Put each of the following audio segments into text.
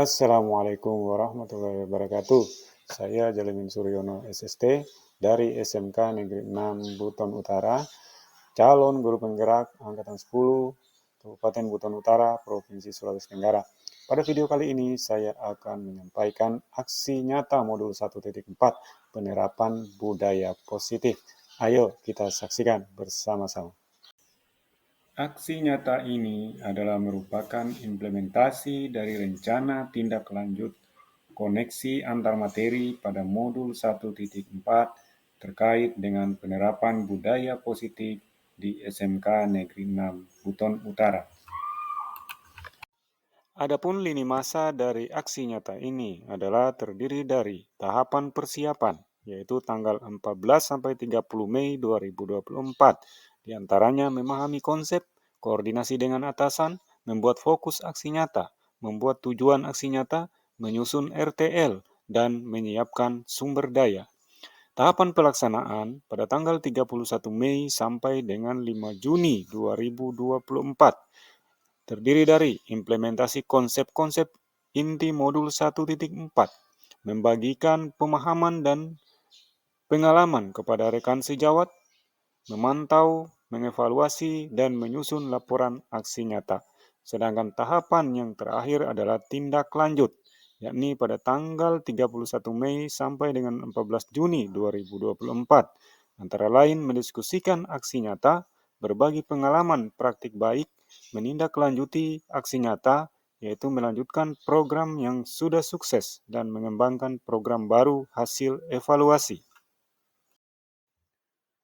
Assalamualaikum warahmatullahi wabarakatuh. Saya Jalimin Suryono SST dari SMK Negeri 6 Buton Utara, calon guru penggerak Angkatan 10 Kabupaten Buton Utara, Provinsi Sulawesi Tenggara. Pada video kali ini saya akan menyampaikan aksi nyata modul 1.4 penerapan budaya positif. Ayo kita saksikan bersama-sama. Aksi nyata ini adalah merupakan implementasi dari rencana tindak lanjut koneksi antar materi pada modul 1.4 terkait dengan penerapan budaya positif di SMK Negeri 6 Buton Utara. Adapun lini masa dari aksi nyata ini adalah terdiri dari tahapan persiapan, yaitu tanggal 14 sampai 30 Mei 2024. Di antaranya memahami konsep, koordinasi dengan atasan, membuat fokus aksi nyata, membuat tujuan aksi nyata, menyusun RTL, dan menyiapkan sumber daya. Tahapan pelaksanaan pada tanggal 31 Mei sampai dengan 5 Juni 2024. Terdiri dari implementasi konsep-konsep inti modul 1.4, membagikan pemahaman dan pengalaman kepada rekan sejawat, memantau, mengevaluasi, dan menyusun laporan aksi nyata. Sedangkan tahapan yang terakhir adalah tindak lanjut, yakni pada tanggal 31 Mei sampai dengan 14 Juni 2024. Antara lain mendiskusikan aksi nyata, berbagi pengalaman praktik baik, menindaklanjuti aksi nyata, yaitu melanjutkan program yang sudah sukses dan mengembangkan program baru hasil evaluasi.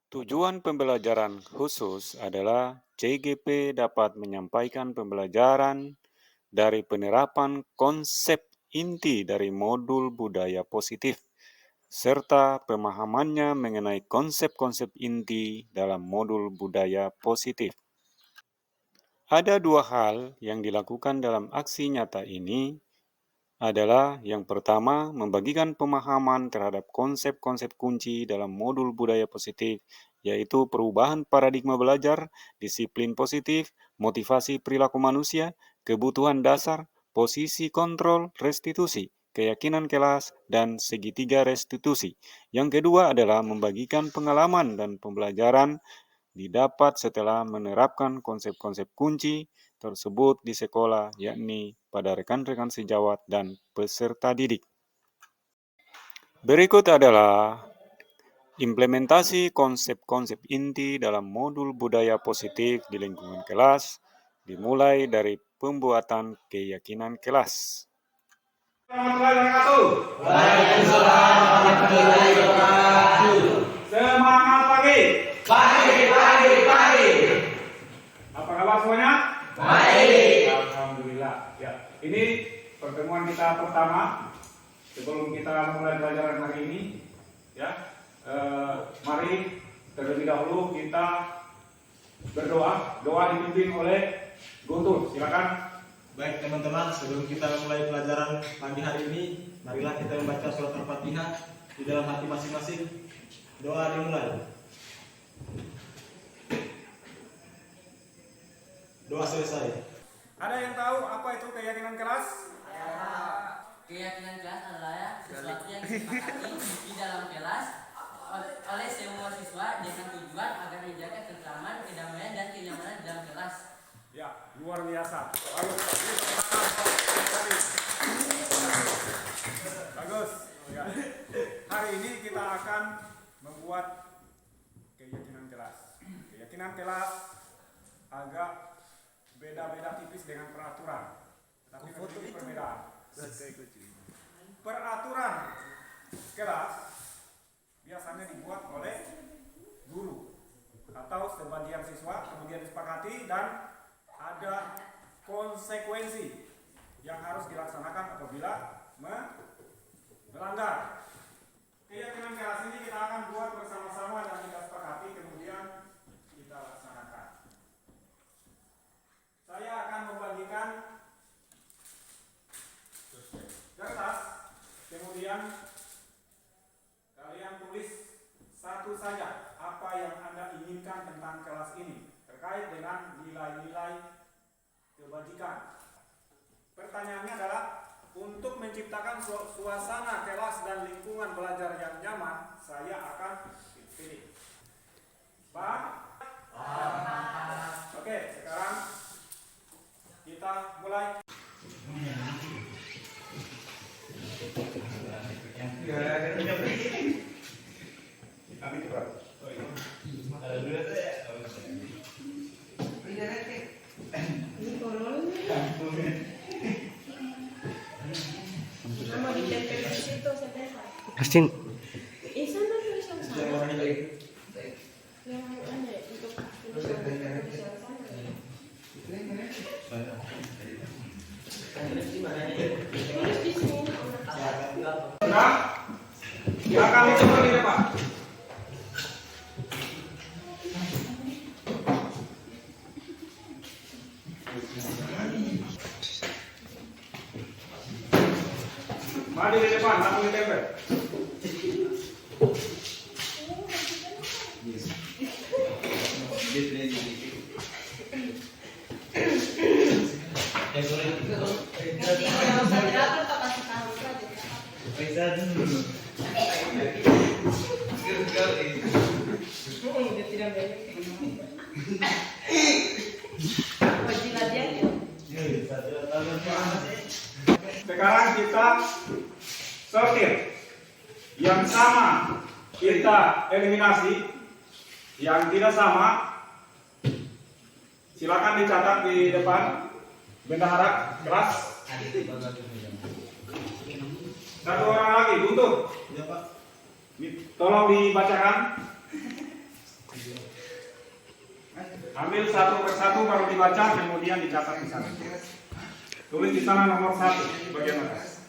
Tujuan pembelajaran khusus adalah CGP dapat menyampaikan pembelajaran dari penerapan konsep inti dari modul budaya positif, serta pemahamannya mengenai konsep-konsep inti dalam modul budaya positif. Ada dua hal yang dilakukan dalam aksi nyata ini, adalah yang pertama, membagikan pemahaman terhadap konsep-konsep kunci dalam modul budaya positif, yaitu perubahan paradigma belajar, disiplin positif, motivasi perilaku manusia, kebutuhan dasar, posisi kontrol, restitusi, keyakinan kelas, dan segitiga restitusi. Yang kedua adalah membagikan pengalaman dan pembelajaran didapat setelah menerapkan konsep-konsep kunci tersebut di sekolah, yakni pada rekan-rekan sejawat dan peserta didik. Berikut adalah implementasi konsep-konsep inti dalam modul budaya positif di lingkungan kelas, dimulai dari pembuatan keyakinan kelas. Semangat pagi. Pagi. Apa kabar semuanya? Baik. Alhamdulillah. Ya, ini pertemuan kita pertama sebelum kita mulai pelajaran hari ini. Ya, mari terlebih dahulu kita berdoa. Doa dipimpin oleh Guntur. Silakan. Baik teman-teman, sebelum kita mulai pelajaran pagi hari ini, marilah kita membaca surat Al-Fatihah di dalam hati masing-masing. Doa dimulai. Doa selesai. Ada yang tahu apa itu keyakinan kelas? Ya, keyakinan kelas adalah sesuatu yang disepakati di dalam kelas oleh semua siswa dengan tujuan agar menjaga ketentraman, kedamaian, dan kenyamanan dalam kelas. Ya, luar biasa. Bagus. Ya. Hari ini kita akan membuat keyakinan kelas. Keyakinan kelas agak beda-beda tipis dengan peraturan. Tapi ini perbedaan. Peraturan kelas biasanya dibuat oleh guru atau sebagian siswa, kemudian disepakati dan ada konsekuensi yang harus dilaksanakan apabila melanggar. Keyakinan kelas ini kita akan buat bersama-sama dan kita sepakati, kemudian kita laksanakan. Saya akan membagikan kertas, kemudian kalian tulis satu saja apa yang Anda inginkan tentang kelas ini terkait dengan nilai-nilai kebajikan. Pertanyaannya adalah Untuk menciptakan suasana kelas dan lingkungan belajar yang nyaman, saya akan pilih. Paham? Oke, sekarang kita mulai. Kami cepat. Nama ditempel di situ saya. Asin. Sana tulis yang sama. Yang mana untuk tulis di sini. Sudah? Silakan itu di depan. Mari di depan, langsung ditempel. Sekarang kita sortir. Yang sama kita eliminasi. Yang tidak sama silakan dicatat di depan bendahara kelas. Satu orang lagi, Guntur. Tolong dibacakan. Ambil satu persatu baru dibaca, kemudian dicatat di sana. Tulis di sana nomor 1 bagian atas.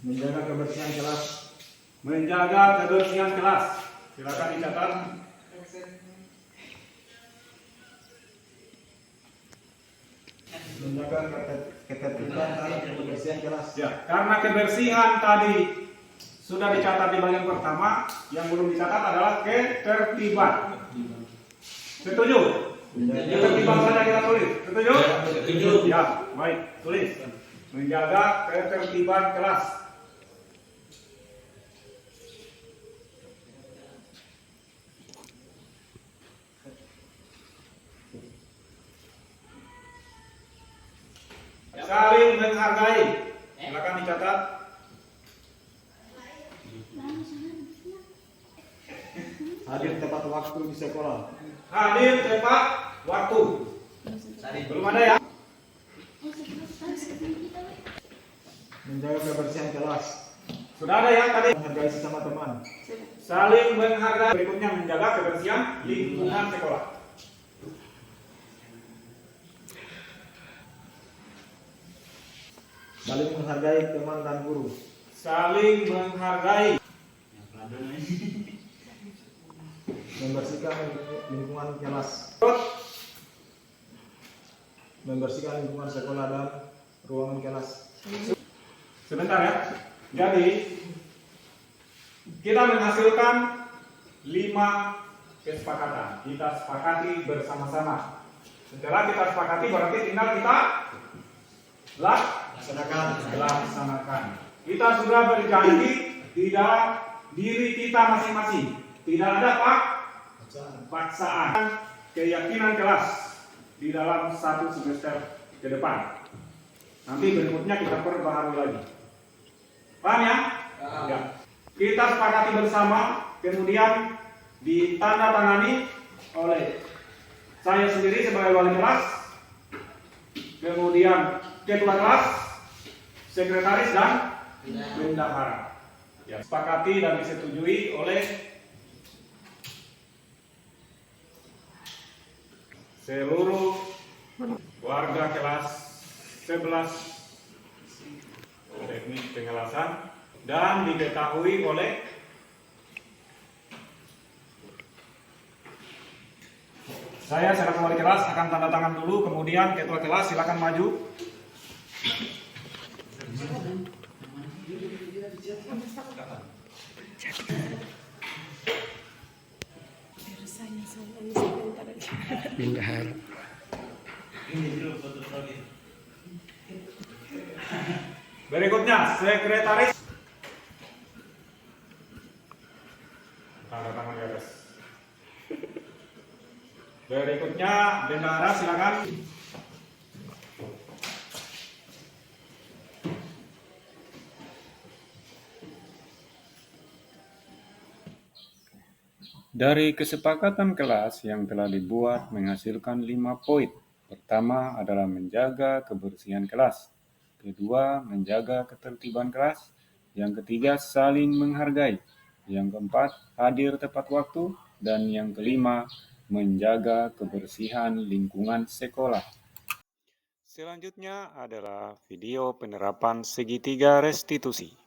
Menjaga kebersihan kelas. Menjaga kebersihan kelas. Silakan dicatat. Menjaga ketertiban dan kebersihan kelas. Ya, karena kebersihan tadi sudah dicatat di bagian pertama, yang belum dicatat adalah ketertiban. Setuju? Ketertiban saja kita tulis. Setuju? Setuju. Ya, baik, tulis. Menjaga ketertiban kelas. Saling menghargai. Silakan dicatat. Hadir tepat waktu di sekolah. Hadir tepat waktu. Belum ada ya? Menjaga kebersihan kelas. Sudah ada ya tadi? Menghargai sesama teman. Saling menghargai. Berikutnya menjaga kebersihan lingkungan sekolah. Saling menghargai teman dan guru. Saling menghargai. Membersihkan lingkungan kelas. Membersihkan lingkungan sekolah dan ruangan kelas. Sebentar ya. Jadi kita menghasilkan 5 kesepakatan. Kita sepakati bersama-sama. Setelah kita sepakati berarti tinggal kita laksanakan. Kita sudah berjanji di dalam diri kita masing-masing. Tidak ada paksaan, keyakinan kelas di dalam 1 semester ke depan. Nanti berikutnya kita perbaharui lagi. Paham ya? Ya. Kita sepakati bersama, kemudian ditandatangani oleh saya sendiri sebagai wali kelas, kemudian ketua kelas, sekretaris dan bendahara. Ya, sepakati dan disetujui oleh seluruh warga kelas 11 teknik pengelasan dan diketahui oleh saya selaku wali kelas akan tanda tangan dulu, kemudian ketua kelas silakan maju. Bendahara. Berikutnya, sekretaris. Tanda tangan di atas. Berikutnya, bendahara silakan. Dari kesepakatan kelas yang telah dibuat menghasilkan 5 poin. Pertama adalah menjaga kebersihan kelas. Kedua, menjaga ketertiban kelas. Yang ketiga, saling menghargai. Yang keempat, hadir tepat waktu. Dan yang kelima, menjaga kebersihan lingkungan sekolah. Selanjutnya adalah video penerapan segitiga restitusi.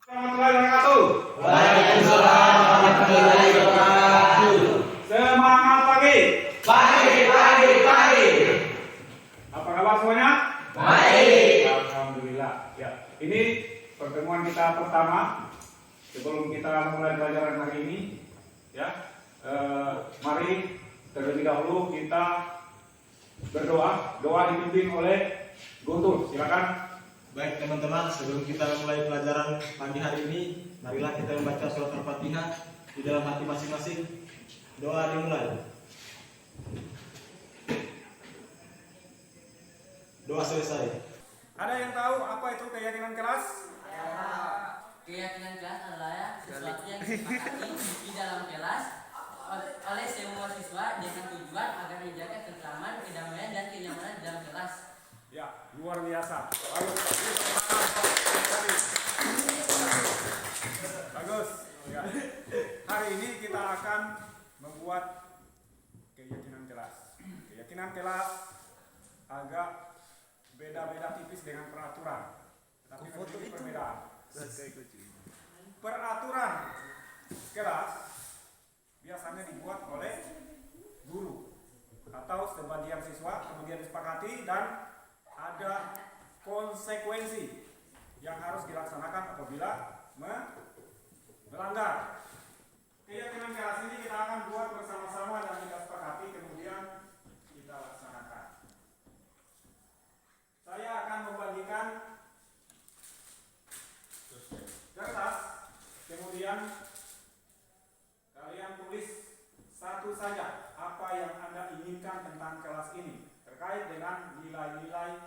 Waalaikumsalam warahmatullahi wabarakatuh. Semangat pagi. Pagi. Apa kabar semuanya? Baik. Alhamdulillah. Ya, ini pertemuan kita pertama sebelum kita mulai pelajaran hari ini. Ya, mari terlebih dahulu kita berdoa. Doa dipimpin oleh Guntur. Silakan. Baik teman-teman, sebelum kita mulai pelajaran pagi hari ini, marilah kita membaca surat Al-Fatihah di dalam hati masing-masing. Doa dimulai. Doa selesai. Ada yang tahu apa itu keyakinan kelas? Keyakinan kelas adalah sesuatu yang disepakati di dalam kelas oleh semua siswa dengan tujuan agar menjaga ketentraman, kedamaian, dan kenyamanan di dalam kelas. Ya, luar biasa. Bagus. Ya. Hari ini kita akan membuat keyakinan kelas. Keyakinan kelas agak beda-beda tipis dengan peraturan. Tapi memiliki perbedaan. Peraturan kelas biasanya dibuat oleh guru atau sebagian siswa, kemudian disepakati dan ada konsekuensi yang harus dilaksanakan apabila melanggar. Keyakinan kelas ini kita akan buat bersama-sama dan kita sepakati, kemudian kita laksanakan. Saya akan membagikan kertas, kemudian kalian tulis satu saja apa yang Anda inginkan tentang kelas ini terkait dengan nilai-nilai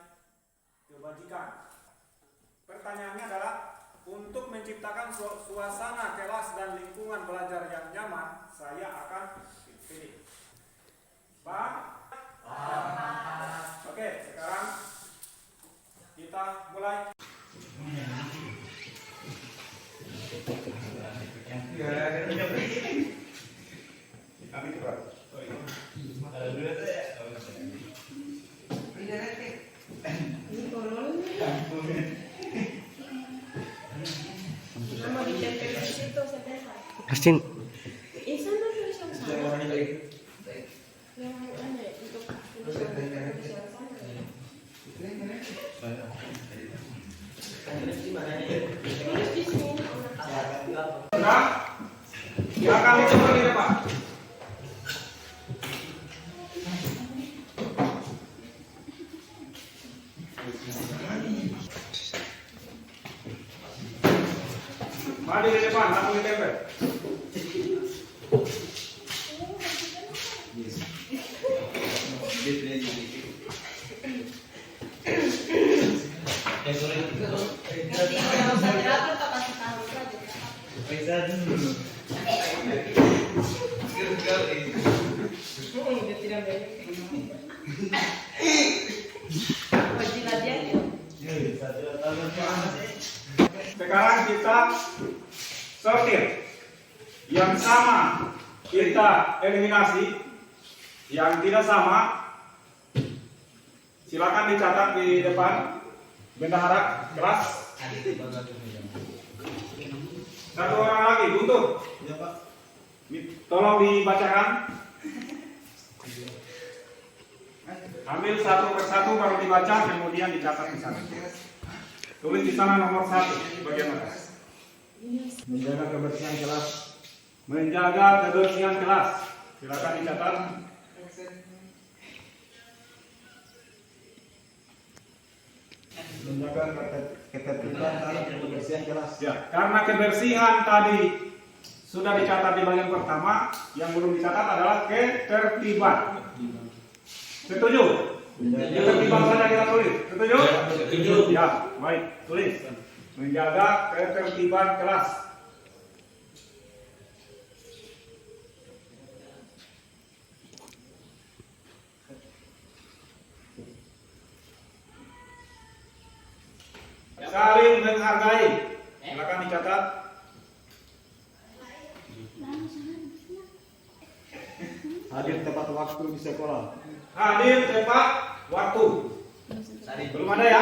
kebajikan. Pertanyaannya adalah, untuk menciptakan suasana kelas dan lingkungan belajar yang nyaman, saya akan pilih. Paham? Oke, sekarang kita mulai. Ini kolonnya. Nama ditempel di situ Setefa. Kristin, Sana tulis yang sama. Yang aneh untuk tulisan yang sama. Tulis di sini. Sudah? Silakan dicoba di depan. Mari di depan, langsung ditempel. Sekarang kita sortir. Yang sama kita eliminasi, yang tidak sama silakan dicatat di depan bendahara kelas. Satu orang lagi, Guntur. Ya Pak. Tolong dibacakan. Ambil satu persatu baru dibaca, kemudian dicatat di sana. Tulis di sana nomor 1 bagian atas. Menjaga kebersihan kelas. Menjaga kebersihan kelas. Silakan dicatat. menjaga ketertiban dan kebersihan kelas. Ya, karena kebersihan tadi sudah dicatat di bagian pertama, yang belum dicatat adalah ketertiban. Setuju? Ketertiban saja kita tulis. Setuju? Setuju. Ya, baik, tulis. Menjaga ketertiban kelas. Saling menghargai. Silakan dicatat. Hadir tepat waktu di sekolah. Hadir tepat waktu. Belum ada ya?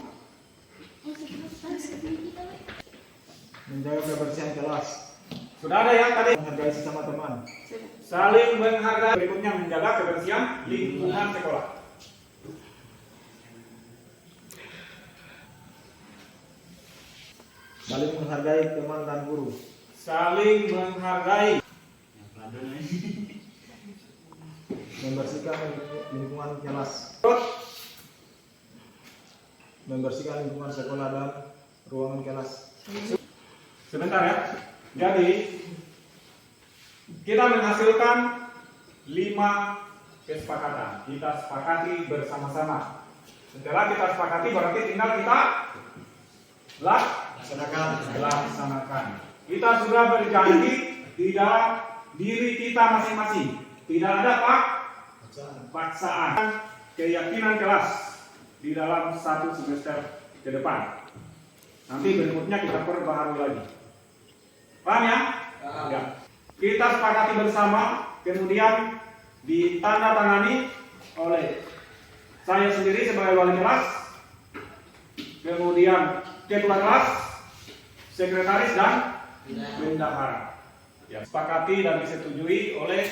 Menjaga kebersihan kelas. Sudah ada ya tadi? Menghargai sesama teman. Saling menghargai. Berikutnya menjaga kebersihan lingkungan sekolah. Saling menghargai teman dan guru. Saling menghargai. Membersihkan lingkungan kelas. Membersihkan lingkungan sekolah dan ruangan kelas. Sebentar ya. Jadi kita menghasilkan 5 kesepakatan. Kita sepakati bersama-sama. Setelah kita sepakati berarti tinggal kita laksanakan. Kita sudah berjanji di dalam diri kita masing-masing. Tidak ada paksaan. Keyakinan kelas di dalam 1 semester ke depan. Nanti berikutnya kita perbaharui lagi. Paham ya? Ya. Kita sepakati bersama, kemudian ditandatangani oleh saya sendiri sebagai wali kelas, kemudian ketua kelas, sekretaris dan bendahara. Ya, sepakati dan disetujui oleh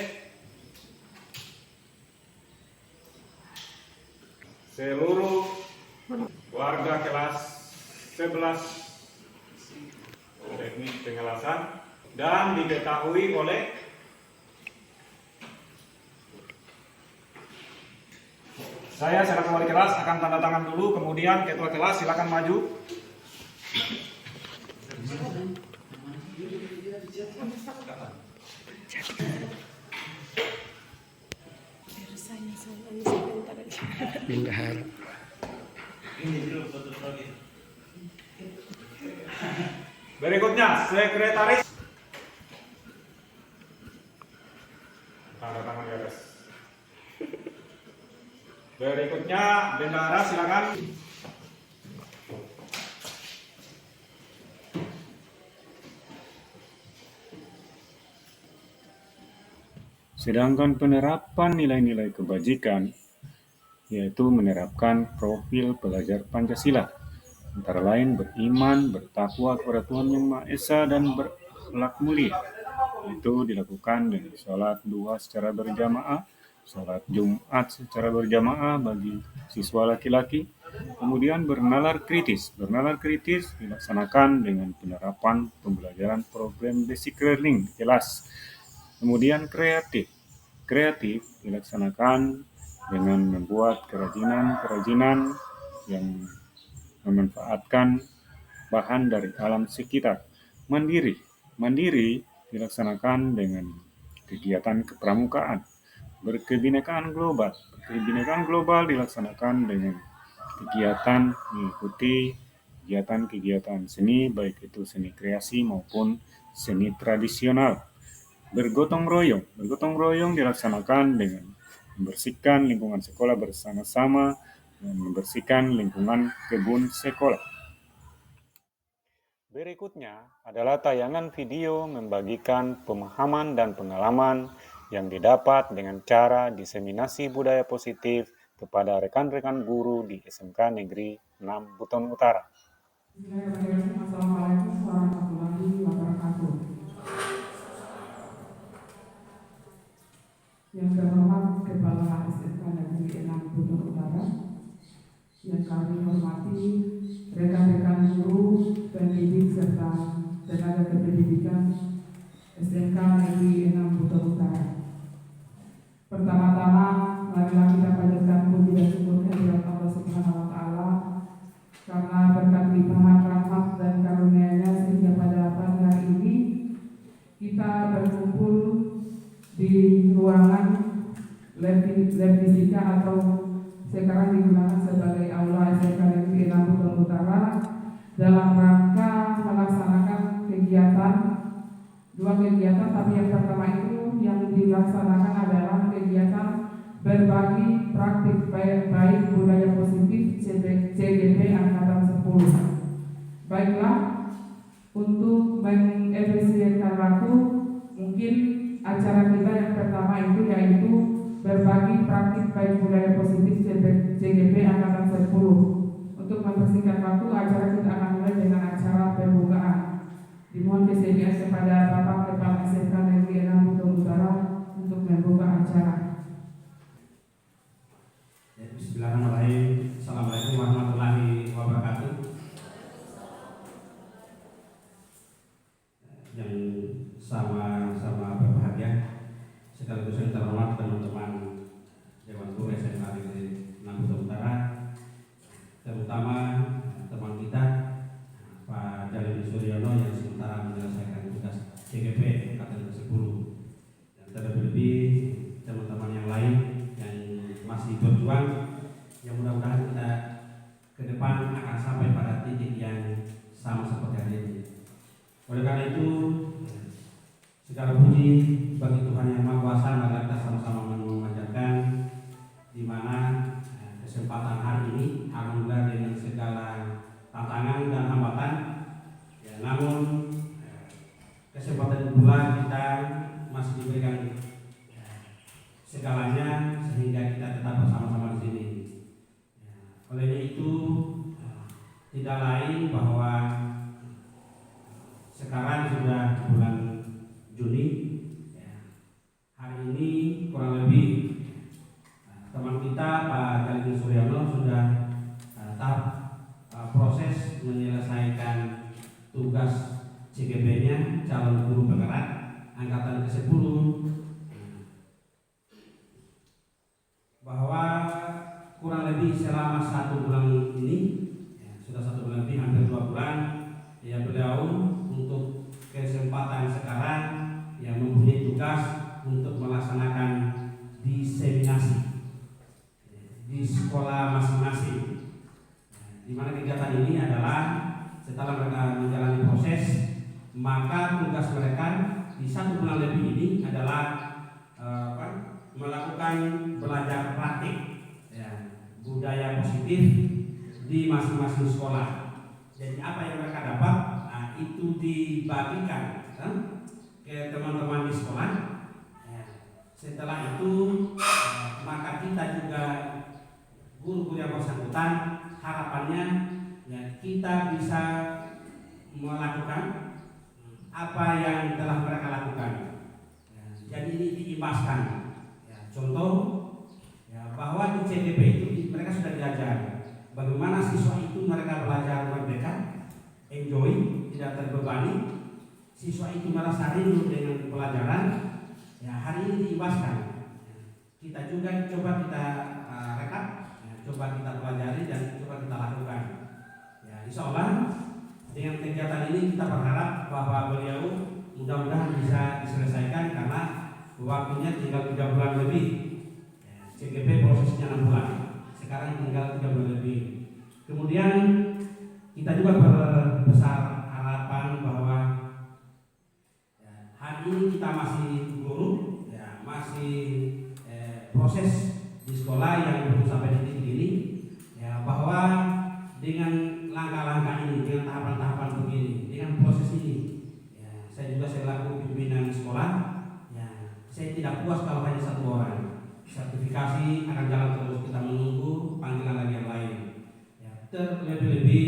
seluruh warga kelas 11 teknik pengelasan dan diketahui oleh saya selaku wali kelas akan tanda tangan dulu, kemudian ketua kelas silakan maju. Bendahara. Berikutnya sekretaris. Tanda tangan di atas. Berikutnya bendahara silakan. Sedangkan penerapan nilai-nilai kebajikan yaitu menerapkan profil pelajar Pancasila, antara lain beriman, bertakwa kepada Tuhan Yang Maha Esa dan berakhlak mulia. Itu dilakukan dengan sholat 2 secara berjamaah, sholat Jumat secara berjamaah bagi siswa laki-laki, kemudian bernalar kritis. Bernalar kritis dilaksanakan dengan penerapan pembelajaran program basic learning di kelas. Kemudian kreatif dilaksanakan dengan membuat kerajinan yang memanfaatkan bahan dari alam sekitar. Mandiri dilaksanakan dengan kegiatan kepramukaan. Berkebinekaan global dilaksanakan dengan kegiatan mengikuti kegiatan seni, baik itu seni kreasi maupun seni tradisional. Bergotong royong dilaksanakan dengan membersihkan lingkungan sekolah bersama-sama dan membersihkan lingkungan kebun sekolah. Berikutnya adalah tayangan video membagikan pemahaman dan pengalaman yang didapat dengan cara diseminasi budaya positif kepada rekan-rekan guru di SMK Negeri 6 Buton Utara. Assalamualaikum warahmatullahi wabarakatuh. Yang terhormat Kepala SMK Negeri 6 Buton Utara, yang kami hormati rekan-rekan guru, pendidik serta tenaga kependidikan SMK Negeri 6 Buton Utara. Pertama-tama, marilah kita panjatkan puji dan syukur kehadirat Allah Subhanahu wa Ta'ala karena berkat limpahan rahmat dan karunia-Nya sehingga pada pagi hari ini kita berkumpul di ruangan lab fisika atau sekarang digunakan sebagai aula SMK Negeri 6 Buton Utara dalam rangka melaksanakan dua kegiatan, tapi yang pertama itu yang dilaksanakan adalah kegiatan berbagi praktik baik budaya positif CGP Angkatan 10. Baiklah, untuk mengefisienkan waktu, mungkin acara kita yang pertama itu yaitu berbagi praktik baik budaya positif CGP Angkatan 10. Untuk mempersingkat waktu, acara kita akan mulai dengan acara pembukaan. Dimohon kesediaan kepada Bapak Kepala SMK Negeri 6 Buton Utara untuk membuka acara. Bismillahirrahmanirrahim. Assalamualaikum warahmatullahi wabarakatuh. Yang sama-sama berbahagia, sekaligus yang terhormat teman-teman Dewan Guru SMK Negeri 6 Buton Utara, terutama teman kita Pak Jalil Suryono yang sementara menyelesaikan tugas CGP Angkatan 10, dan terlebih teman-teman yang lain yang masih berjuang, yang mudah-mudahan kita ke depan akan sampai pada titik yang sama seperti hari ini. Oleh karena itu, segala puji bagi Tuhan Yang Maha Kuasa, mari kita sama-sama memanjatkan di mana kesempatan hari ini, alhamdulillah dengan segala tantangan dan hambatan, ya, namun kesempatan pula kita masih diberikan segalanya sehingga kita tetap bersama-sama di sini. Oleh itu tidak lain bahwa sekarang sudah bulan Juni, hari ini kurang lebih teman kita Pak Jalil Suryono sudah tahap proses menyelesaikan tugas CGP-nya calon guru penggerak angkatan ke-10, bahwa kurang lebih selama 1 bulan ini, sudah 1 bulan lebih, hampir 2 bulan, ya beliau untuk kesempatan sekarang yang mempunyai tugas untuk melaksanakan diseminasi di sekolah masing-masing, di mana kegiatan ini adalah setelah mereka menjalani proses, maka tugas mereka di 1 bulan lebih ini adalah melakukan belajar praktik, ya, budaya positif di masing-masing sekolah. Jadi apa yang mereka dapat, itu dibagikan ke teman-teman di sekolah. Ya. Setelah itu maka kita juga guru-guru yang bersangkutan, harapannya ya kita bisa melakukan apa yang telah mereka lakukan. Ya, jadi ini diimbaskan. Ya, contoh ya, bahwa di CGP itu mereka sudah diajar bagaimana siswa itu mereka belajar merdeka, enjoy, tidak terbebani. Siswa itu merasa rindu dengan pelajaran. Ya, hari ini diimbaskan. Ya, kita juga coba kita rekap, ya, coba kita pelajari dan coba kita lakukan. Ya, insya Allah dengan kegiatan ini kita berharap bahwa beliau mudah-mudahan bisa diselesaikan karena waktunya tinggal 3 bulan lebih. Ya, CGP prosesnya 6 bulan, sekarang tinggal 3 bulan lebih. Kemudian kita juga berbesar harapan bahwa ya, hari ini kita masih guru, ya, masih proses di sekolah yang belum sampai di titik ini, ya, bahwa dengan langkah-langkah ini, dengan tahapan-tahapan begini, dengan proses ini, ya, saya juga selaku pimpinan sekolah, ya, saya tidak puas kalau hanya 1 orang. Sertifikasi akan jalan terus, kita menunggu panggilan lagi yang lain. Ya, terlebih-lebih,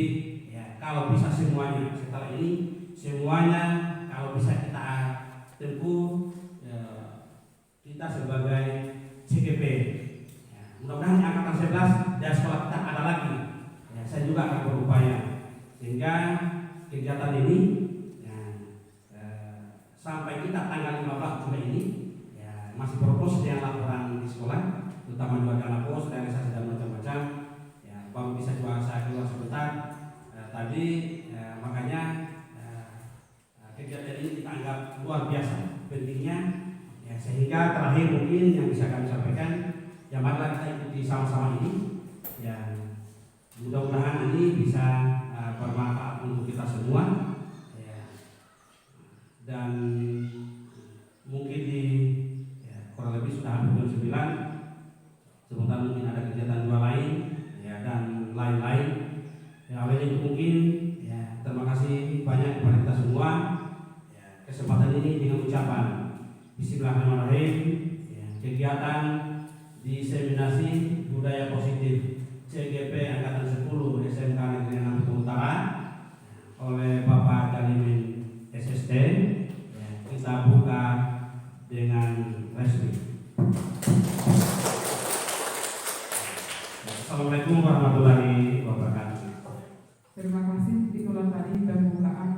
ya, kalau bisa semuanya setelah ini, semuanya kalau bisa kita tempuh, ya, kita sebagai CGP. Ya, mudah-mudahan angkatan 11 dan sekolah kita ada lagi. Ya, saya juga akan berupaya sehingga kegiatan ini ya, sampai kita tanggal 15 Juli ini ya, masih berproses dengan laporan di sekolah, terutama juga dengan pos, realisasi dan macam-macam. Ya, Bapak bisa juga saya keluar sebentar. Tadi makanya kegiatan ini kita anggap luar biasa pentingnya, ya, sehingga terakhir mungkin yang bisa kami sampaikan, ya marilah kita ikuti sama-sama ini, ya mudah-mudahan ini bisa bermanfaat untuk kita semua, ya. Dan mungkin di kurang lebih sudah hampir jam 9, sebentar mungkin ada kegiatan dua lain, ya, dan lain-lain. Ya, oleh itu mungkin, ya, terima kasih banyak kepada kita semua. Ya, kesempatan ini dengan ucapan Bismillahirrahmanirrahim, ya, kegiatan diseminasi budaya positif CGP Angkatan 10 SMK Negeri 6 Bintang Utara oleh Bapak Jalimin SST, ya, kita buka dengan resmi. Assalamualaikum warahmatullahi wabarakatuh. Terima kasih, itulah tadi pembukaan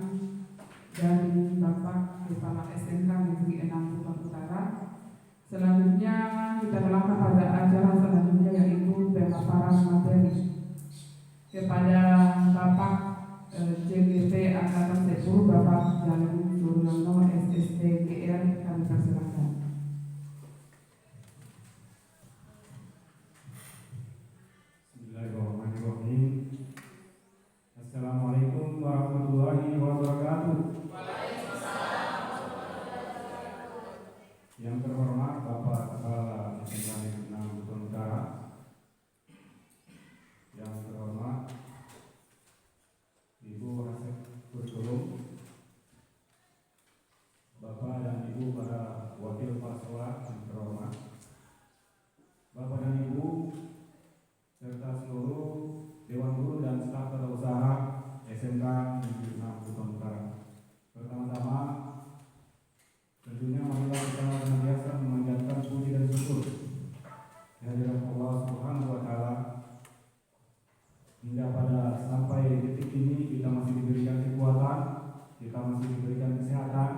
dari Bapak Kepala SMK Negeri 6 Bintang Utara. Selanjutnya kita melangkah pada acara selanjutnya, yaitu pemaparan materi kepada Bapak CGP Angkatan 10 Bapak Jalimin Suryono SST GR, kami persilakan. Bismillahirrahmanirrahim. Assalamualaikum warahmatullahi wabarakatuh. Yang terhormat Bapak Kepala SMK Negeri 6 Bintang Utara, yang terhormat Ibu Asep Kurikulum, Bapak dan Ibu para wakil kepala sekolah yang terhormat, Bapak dan Ibu serta seluruh Dewan Guru dan staf tata usaha SMK Negeri 6 Bintang Utara. Pertama-tama tentunya marilah kita senantiasa memanjatkan puji dan syukur kehadirat Allah Subhanahu wa Ta'ala, hingga pada sampai detik ini kita masih diberikan kekuatan, kita masih diberikan kesehatan,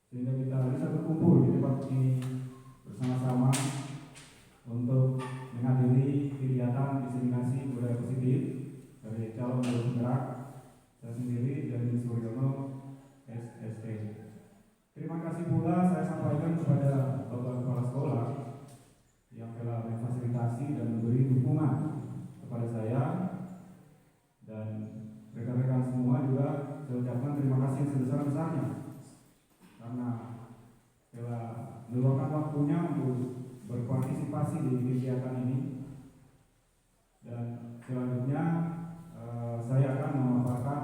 sehingga kita bisa berkumpul di tempat ini bersama-sama untuk menghadiri kegiatan diseminasi budaya positif dari calon guru penggerak, saya sendiri Jalimin Suryono SST. Terima kasih pula saya sampaikan kepada Bapak Kepala Sekolah yang telah memfasilitasi dan memberi dukungan kepada saya, dan rekan-rekan semua juga saya ucapkan terima kasih yang sebesar-besarnya karena telah meluangkan waktunya untuk berpartisipasi di kegiatan ini. Dan selanjutnya saya akan memaparkan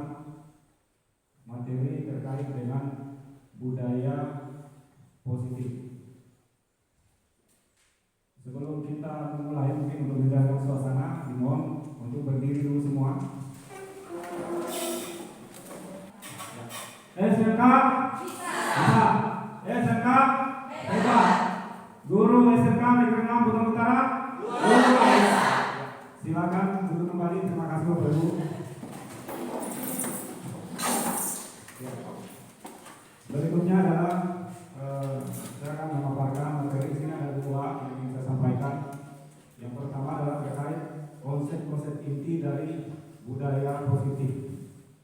materi terkait dengan budaya positif. Sebelum kita memulai, mungkin untuk menjaga suasana, dimohon untuk berdiri dulu semua. SMK bisa. SMK hebat. Guru SMK Negeri 6 Bintang Utara. Silakan duduk kembali. Terima kasih Bapak Ibu. Berikutnya adalah saya akan memaparkan materi. Di sini ada dua yang ingin saya sampaikan. Yang pertama adalah terkait konsep-konsep inti dari budaya positif.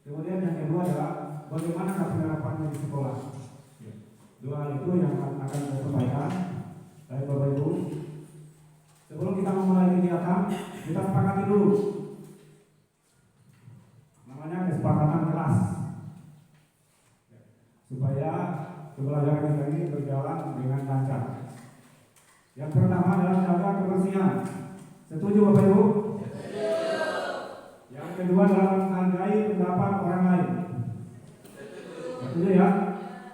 Kemudian yang kedua adalah bagaimana penerapannya di sekolah. Dua hal itu yang akan saya sampaikan. Baik Bapak Ibu, sebelum kita memulai kegiatan, kita sepakati dulu namanya kesepakatan kelas, supaya pembelajaran kita ini berjalan dengan lancar. Yang pertama adalah jaga kebersihan. Setuju Bapak Ibu? Setuju. Yang kedua adalah menghargai pendapat orang lain. Setuju ya?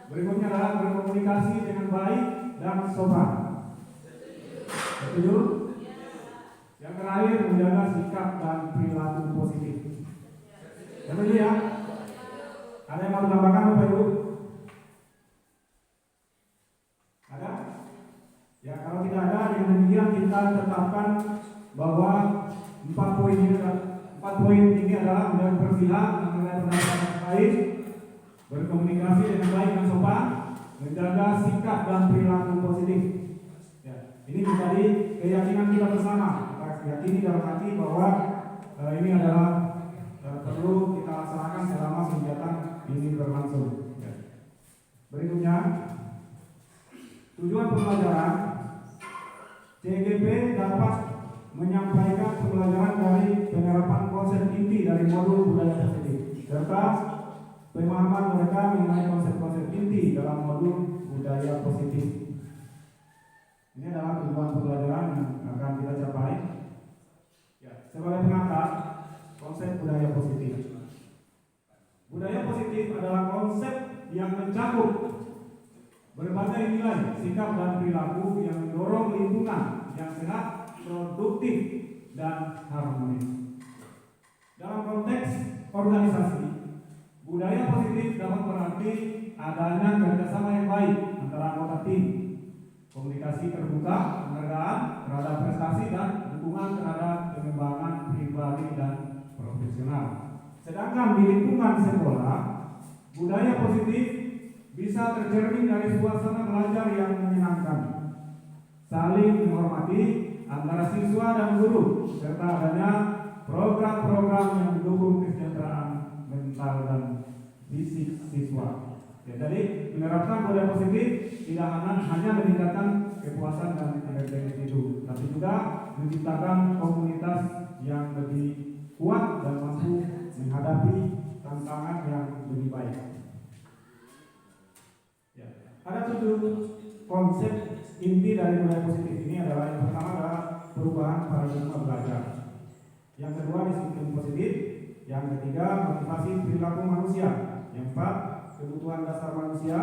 Berikutnya adalah berkomunikasi dengan baik dan sopan. Setuju? Yang terakhir menjaga sikap dan perilaku positif. Setuju ya? Ada yang mau tambahkan Bapak Ibu? Ada? Ya, kalau tidak ada, dengan demikian kita tetapkan bahwa 4 poin ini adalah menjaga kebersihan, mengenai pendapat yang baik, berkomunikasi dengan baik dan sopan, menjaga sikap dan perilaku positif. Ya, ini menjadi keyakinan kita bersama para yakini dalam hati bahwa ini adalah perlu kita laksanakan selama kegiatan ini berlangsung. Berikutnya, tujuan pembelajaran CGP dapat menyampaikan pembelajaran dari penerapan konsep inti dari modul budaya positif serta pemahaman mereka mengenai konsep-konsep inti dalam modul budaya positif. Ini adalah tujuan pembelajaran yang akan kita capai. Sebagai pengantar, konsep budaya positif. Budaya positif adalah konsep yang mencakup berbagai nilai, sikap dan perilaku yang mendorong lingkungan yang sehat, produktif, dan harmonis. Dalam konteks organisasi, budaya positif dapat berarti adanya kerjasama yang baik antara anggota tim, komunikasi terbuka, penghargaan terhadap prestasi, dan dukungan terhadap pengembangan pribadi dan profesional. Sedangkan di lingkungan sekolah, budaya positif bisa tercermin dari suasana belajar yang menyenangkan, saling menghormati antara siswa dan guru, serta adanya program-program yang mendukung kesejahteraan mental dan fisik siswa. Jadi menerapkan budaya positif tidak hanya meningkatkan kepuasan dan kinerja individu, tapi juga menciptakan komunitas yang lebih kuat dan mampu menghadapi tantangan yang lebih baik. Ada 7 konsep inti dari budaya positif ini adalah: yang pertama adalah perubahan paradigma belajar, yang kedua disiplin positif, yang ketiga motivasi perilaku manusia, yang keempat kebutuhan dasar manusia,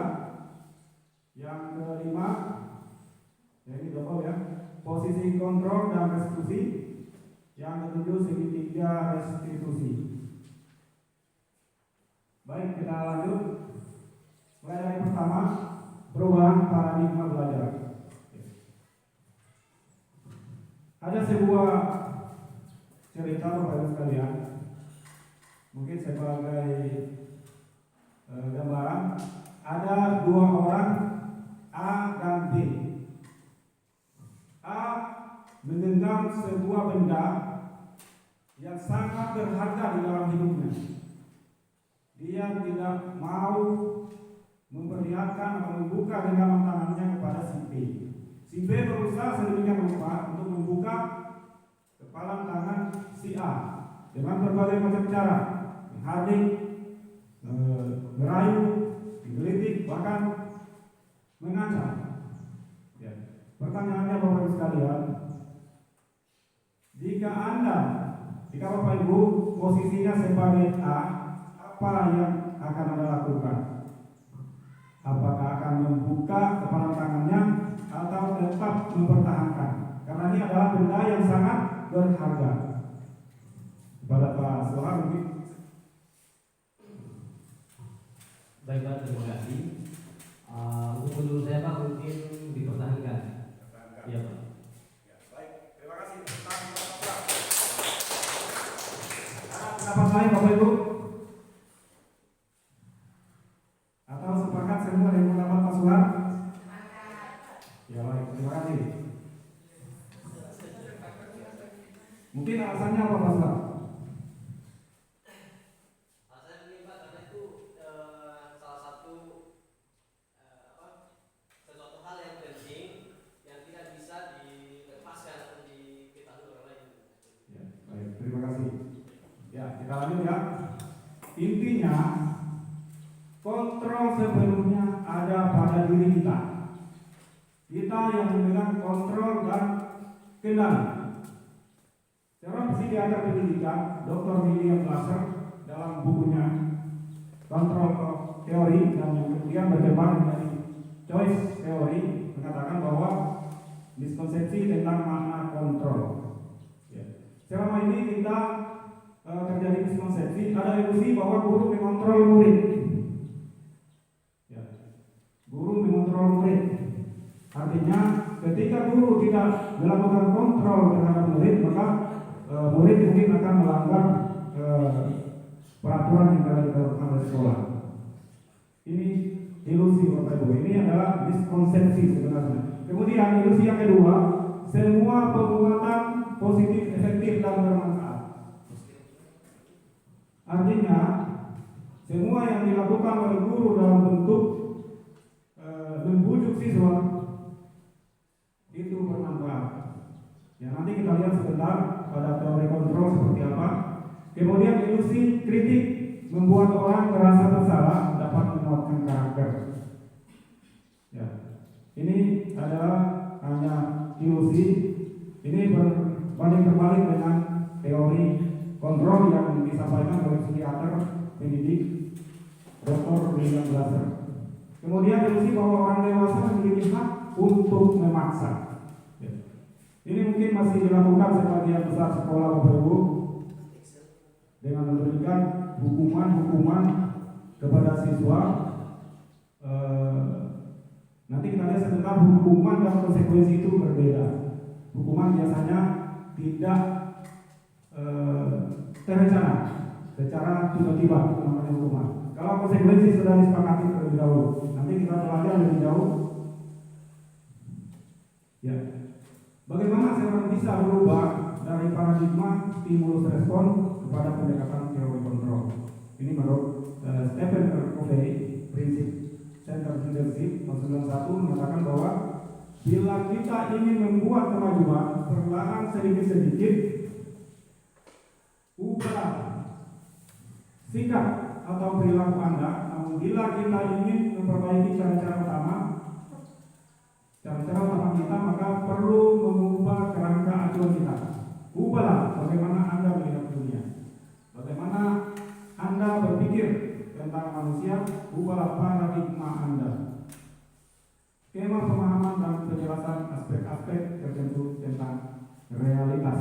yang kelima ini double ya, posisi kontrol dan restitusi, yang ketujuh segitiga restitusi. Baik, kita lanjut. Mulai dari pertama, perubahan paradigma belajar. Ada sebuah cerita Bapak Ibu sekalian, mungkin sebagai gambaran, ada 2 orang A dan B. A menggenggam sebuah benda yang sangat berharga di dalam hidupnya. Dia tidak mau memperlihatkan atau membuka genggaman tangannya kepada si B. Si B berusaha sedemikian rupa untuk membuka kepalan tangan si A dengan berbagai macam cara, menghadik, merayu, menggelitik, bahkan mengancam. Ya. Pertanyaannya Bapak Ibu sekalian, jika Bapak Ibu posisinya sebagai A, apa yang akan Anda lakukan? Apakah akan membuka kepala tangannya atau tetap mempertahankan? Karena ini adalah benda yang sangat berharga. Kepada Pak Sohar mungkin. Baik Pak, terima kasih. Untuk menurut saya Pak mungkin dipertahankan. Iya Pak. Baik, terima kasih. Ada pendapat lain Bapak Ibu? Atau sepakat semua dengan pendapat Pak Sohar? Ya baik, terima kasih. Mungkin alasannya apa Pak Sohar? Kita lanjut ya. Intinya kontrol sepenuhnya ada pada diri kita. Kita yang memegang kontrol dan kendali. Seorang psikiater pendidikan, Dr. William Glasser, dalam bukunya Control Theory dan yang kemudian berkembang menjadi Choice Theory, mengatakan bahwa miskonsepsi tentang makna kontrol. Selama ini kita terjadi miskonsepsi, ada ilusi bahwa guru mengontrol murid. Guru mengontrol murid. Artinya ketika guru tidak melakukan kontrol terhadap murid, maka murid mungkin akan melanggar peraturan yang telah ditetapkan oleh sekolah. Ini ilusi Bapak Ibu. Ini adalah miskonsepsi sebenarnya. Kemudian ilusi yang kedua, semua perbuatan positif, efektif, dan bermanfaat. Artinya, semua yang dilakukan oleh guru dalam bentuk membujuk siswa itu bermanfaat. Ya, nanti kita lihat sebentar pada teori kontrol seperti apa. Kemudian ilusi kritik membuat orang merasa bersalah dapat menguatkan karakter. Ya, ini adalah hanya ilusi. Ini berbanding terbalik dengan teori kontrol yang disampaikan oleh psikiater pendidik Dr. William Glasser. Kemudian ilusi bahwa orang dewasa memiliki hak untuk memaksa. Ya. Ini mungkin masih dilakukan sebagian besar sekolah Bapak Ibu dengan memberikan hukuman-hukuman kepada siswa. Nanti kita lihat sebentar, hukuman dan konsekuensi itu berbeda. Hukuman biasanya tidak terencana, secara tiba-tiba, itu namanya hukuman. Kalau konsekuensi sudah disepakati terlebih dahulu, nanti kita pelajari lebih jauh. Ya, bagaimana seorang bisa berubah dari paradigma stimulus respon kepada pendekatan teori kontrol? Ini menurut Stephen R. Covey, prinsip Center Leadership 91 mengatakan bahwa bila kita ingin membuat kemajuan, perlahan sedikit-sedikit ubah sikap atau perilaku Anda. Namun bila kita ingin memperbaiki cara-cara utama kita, maka perlu mengubah kerangka acuan kita. Ubahlah bagaimana Anda melihat dunia, bagaimana Anda berpikir tentang manusia. Ubahlah paradigma Anda. Skema pemahaman dan penjelasan aspek-aspek tertentu tentang realitas.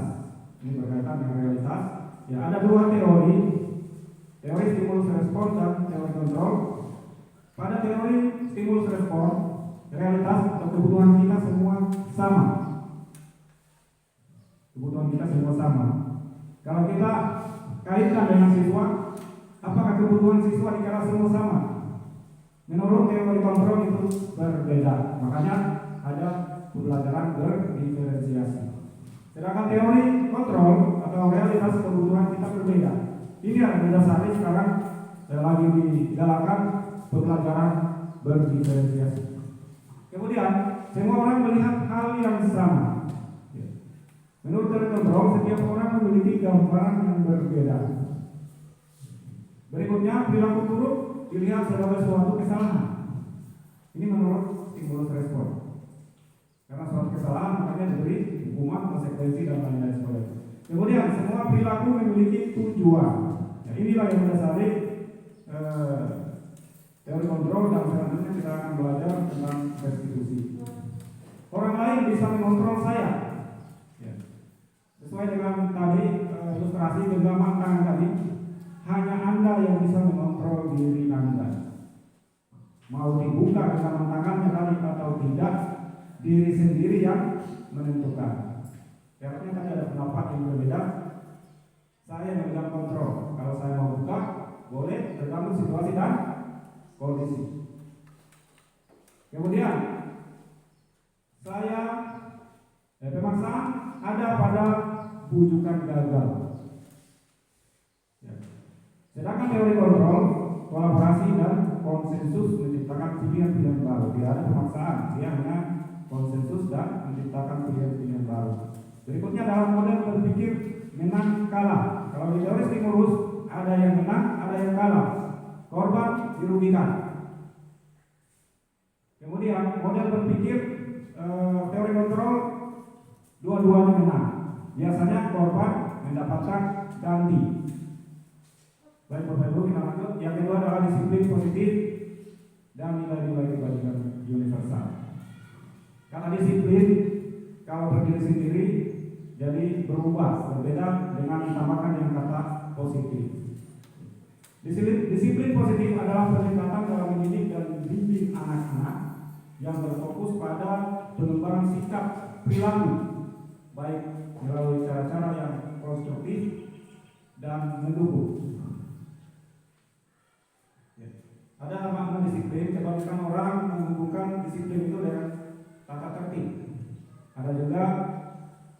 Ini berkaitan dengan realitas. Ya, ada dua teori stimulus respon dan teori kontrol. Pada teori stimulus respon, realitas atau kebutuhan kita semua sama. Kebutuhan kita semua sama. Kalau kita kaitkan dengan siswa, apakah kebutuhan siswa di kelas semua sama? Menurut teori kontrol itu berbeda. Makanya ada pembelajaran berdiferensiasi. Sedangkan teori kontrol atau realitas kebutuhan kita berbeda. Ini yang mendasari sekarang lagi digalakkan pembelajaran berdiferensiasi. Kemudian semua orang melihat hal yang sama. Menurut teori kontrol, setiap orang memiliki gambaran yang berbeda. Berikutnya, perilaku buruk dilihat sebagai suatu kesalahan. Ini menurut stimulus respon. Karena suatu kesalahan makanya diberi hukuman, konsekuensi, dan lain-lain sebagainya. Kemudian semua perilaku memiliki tujuan. Ya, inilah yang mendasari teori kontrol, dan selanjutnya kita akan belajar tentang restitusi. Orang lain bisa mengontrol saya. Ya. Sesuai dengan tadi ilustrasi genggaman tangan tadi, hanya Anda yang bisa mengontrol diri Anda. Mau dibuka genggaman tangannya tadi atau tidak, diri sendiri yang menentukan. Artinya tadi ada pendapat yang berbeda. Saya yang memegang kontrol. Kalau saya mau buka, boleh, tergantung situasi dan kondisi. Kemudian pemaksaan ada pada bujukan gagal. Ya. Sedangkan teori kontrol, kolaborasi dan konsensus menciptakan pilihan-pilihan baru. Tidak ada pemaksaan, dia hanya konsensus dan menciptakan pilihan-pilihan baru. Berikutnya dalam model berpikir menang kalah. Kalau di teori stimulus ada yang menang, ada yang kalah. Korban dirugikan. Kemudian model berpikir teori kontrol, dua-duanya menang. Biasanya korban mendapatkan ganti. Baik Bapak Ibu, kita lanjut. Yang kedua adalah disiplin positif dan nilai-nilai kebajikan universal. Karena disiplin kalau berdiri sendiri jadi berubah, berbeda dengan ditambahkan yang kata positif. Disiplin positif adalah pendekatan dalam mendidik dan membimbing anak-anak yang berfokus pada pengembangan sikap perilaku, baik melalui cara-cara yang konstruktif dan mendukung. Ada makna disiplin, kebanyakan orang menghubungkan disiplin itu dengan tata tertib. Ada juga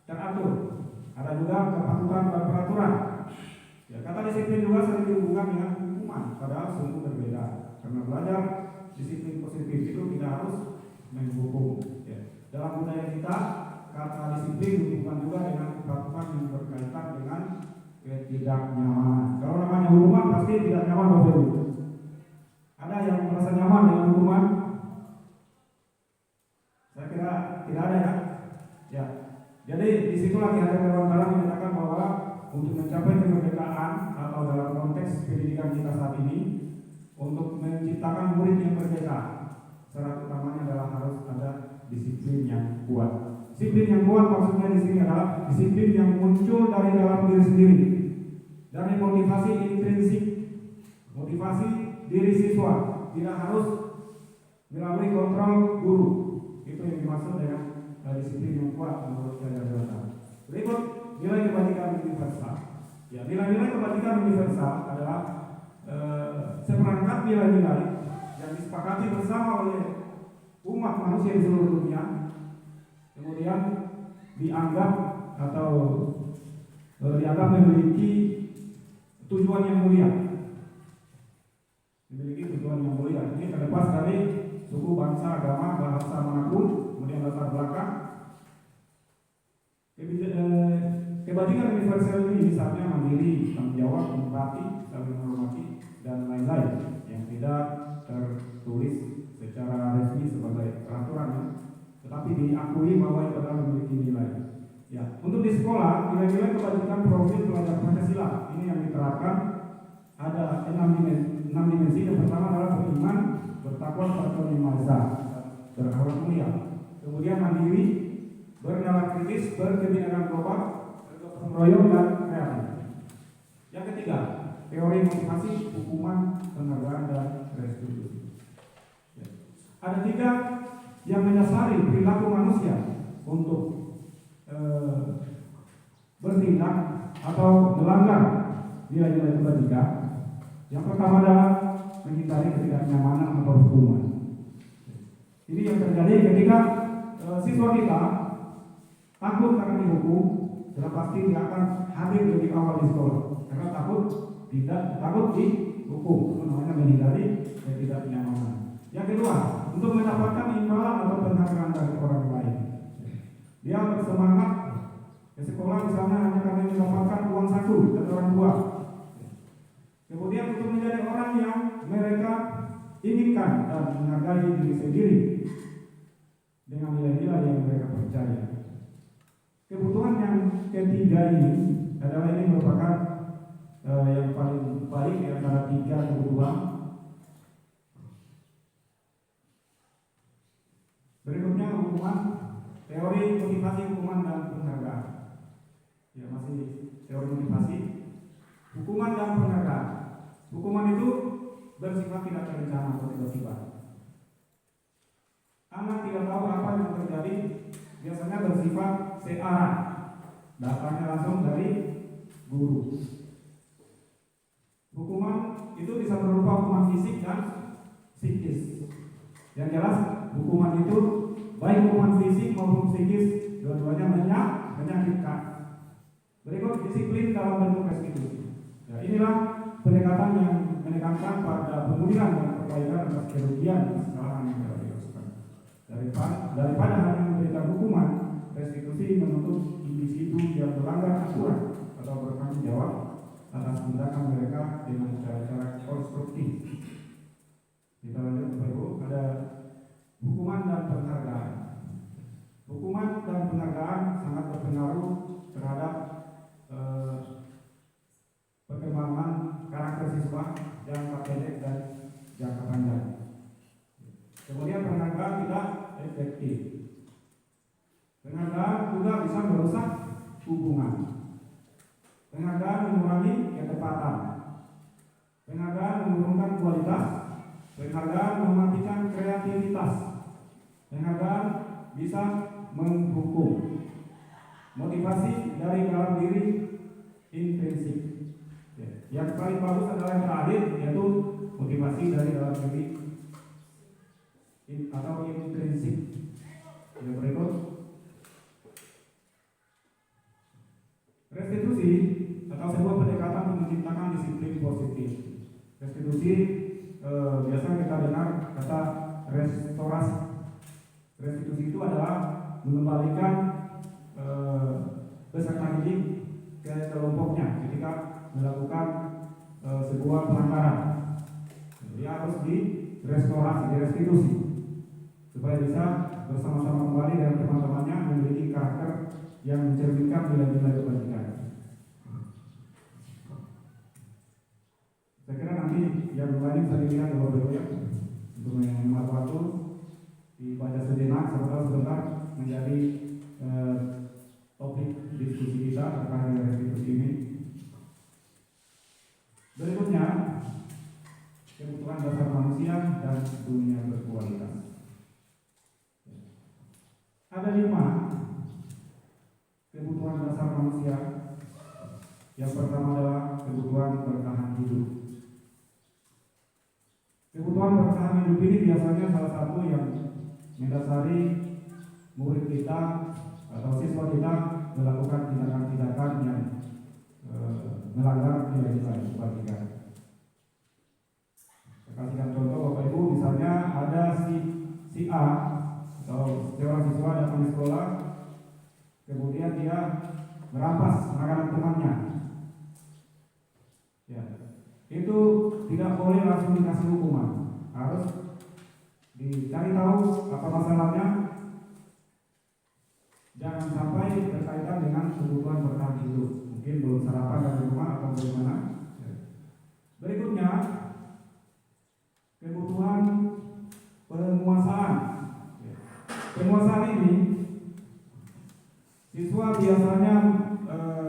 teratur. Ada juga kepatuhan dan peraturan. Ya, kata disiplin juga sering dihubungkan dengan hukuman, padahal sungguh berbeda. Karena belajar disiplin positif itu tidak harus menghukum. Ya. Dalam budaya kita, kata disiplin dihubungkan juga dengan kepatuhan yang berkaitan dengan ketidaknyamanan. Kalau namanya hukuman pasti tidak nyaman, Bapak Ibu. Ada yang merasa nyaman dengan hukuman? Saya kira tidak ada ya. Ya. Jadi disitulah di hadapan kawan-kawan menyatakan bahwa untuk mencapai kemerdekaan atau dalam konteks pendidikan kita saat ini, untuk menciptakan murid yang merdeka, syarat utamanya adalah harus ada disiplin yang kuat. Disiplin yang kuat maksudnya di sini adalah disiplin yang muncul dari dalam diri sendiri, dari motivasi intrinsik, motivasi diri siswa, tidak harus melalui kontrol guru. Itu yang dimaksud dengan disiplin yang kuat menurut Jakarta. Berikut nilai kebajikan universal. Ya, nilai-nilai kebajikan universal adalah seperangkat nilai-nilai yang disepakati bersama oleh umat manusia di seluruh dunia, kemudian dianggap memiliki tujuan yang mulia. Memiliki tujuan yang mulia. Ini terlepas dari suku, bangsa, agama, bahasa manapun, kemudian latar belakang. Kebajikan universal ini misalnya mandiri, tanggung jawab, empati, saling menghormati, dan lain-lain yang tidak tertulis secara resmi sebagai peraturan, tetapi diakui bahwa itu adalah memiliki nilai. Ya, untuk di sekolah nilai-nilai kebajikan profil pelajar Pancasila ini yang diterapkan ada 6 dimensi. Yang pertama adalah beriman, bertakwa pada Tuhan Yang Maha Esa, berakhlak mulia. Kemudian mandiri, bernalar kritis, berkebinekaan global, bergotong royong dan kreatif. Yang ketiga, teori motivasi, hukuman, penghargaan dan restitusi. Ya. Ada 3 yang mendasari perilaku manusia untuk bertindak atau melanggar nilai-nilai kebajikan. Yang pertama adalah menghindari ketidaknyamanan atau hukuman. Ini yang terjadi ketika siswa kita takut karena dihukum, sudah pasti tidak akan hadir dari awal di sekolah karena takut dihukum. Itu namanya menghindari ketidaknyamanan. Yang kedua, untuk mendapatkan imbalan atau penghargaan dari orang lain. Dia bersemangat ke sekolah misalnya hanya karena mendapatkan uang saku dari orang tua. Kemudian untuk menjadi orang yang mereka inginkan dan menghargai diri sendiri dengan nilai-nilai yang mereka percaya. Kebutuhan yang ketiga ini adalah ini merupakan yang paling baik di antara 3 kebutuhan. Berikutnya hukuman, teori motivasi, hukuman dan penghargaan. Ya, masih teori motivasi, hukuman dan penghargaan. Hukuman itu bersifat tidak terencana atau tiba-tiba. Anak tidak tahu apa yang terjadi, biasanya bersifat searah, datangnya langsung dari guru. Hukuman itu bisa berupa hukuman fisik dan psikis. Yang jelas hukuman itu baik hukuman fisik maupun psikis dua-duanya menyakitkan. Berikut disiplin dalam bentuk restitusi. Ya, inilah pendekatan yang menekankan pada pemulihan dan perbaikan atas kerugian kesalahan yang telah dilakukan. Daripada hanya memberikan hukuman, restitusi menuntut individu yang melanggar aturan atau bertanggung jawab atas tindakan mereka dengan cara-cara konstruktif. Kita lanjut, Bapak Ibu, ada hukuman dan penghargaan. Hukuman dan penghargaan sangat berpengaruh terhadap perkembangan karakter siswa jangka pendek dan jangka panjang. Kemudian penghargaan tidak efektif. Penghargaan juga bisa merusak hubungan. Penghargaan mengurangi ketepatan. Penghargaan menurunkan kualitas. Penghargaan mematikan kreativitas. Penghargaan bisa menghukum. Motivasi dari dalam diri intrinsik. Yang paling bagus adalah yang terakhir, yaitu motivasi dari dalam diri atau intrinsik. Yang berikut, dengan disiplin positif. Restitusi biasa kita dengar kata restorasi. Restitusi itu adalah mengembalikan peserta didik ke kelompoknya ketika melakukan sebuah pelanggaran. Dia harus direstorasi, direstitusi supaya bisa bersama-sama kembali dengan teman-temannya memiliki karakter yang mencerminkan nilai-nilai kebajikan. Saya kira nanti yang lain bisa dilihat di bawah ya untuk menghemat waktu dibaca sejenak sebentar menjadi topik diskusi kita terkait dengan restitusi ini. Berikutnya kebutuhan dasar manusia dan dunia berkualitas. Ada 5 kebutuhan dasar manusia. Yang pertama adalah kebutuhan bertahan hidup. Kebutuhan bertahan hidup ini biasanya salah satu yang mendasari murid kita atau siswa kita melakukan tindakan-tindakan yang melanggar nilai-nilai kebajikan. Saya kasihkan contoh Bapak Ibu, misalnya ada si A atau seorang siswa datang di sekolah, kemudian dia merampas makanan temannya. Ya, itu tidak boleh langsung dikasih hukuman, harus dicari tahu apa masalahnya. Jangan sampai berkaitan dengan kebutuhan bertahan hidup. Mungkin belum sarapan dari rumah atau bagaimana. Berikutnya, kebutuhan penguasaan. Penguasaan ini, siswa biasanya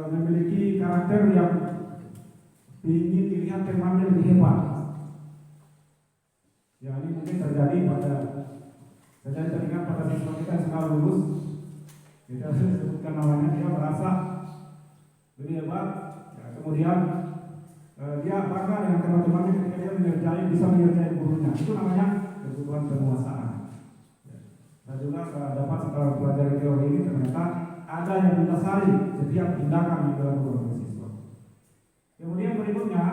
memiliki karakter yang ingin dilihat temannya lebih hebat. Ya, ini mungkin terjadi pada saya teringat pada siswa kita yang sekarang lulus. Kita sebutkan namanya, dia merasa lebih hebat, ya, kemudian dia bangga dengan teman-temannya ketika dia bisa mengerjai gurunya. Itu namanya kebutuhan penguasaan. Ya. Saya juga dapat setelah pelajari teori ini ternyata ada yang mendasari setiap tindakan yang dilakukan oleh siswa. Kemudian berikutnya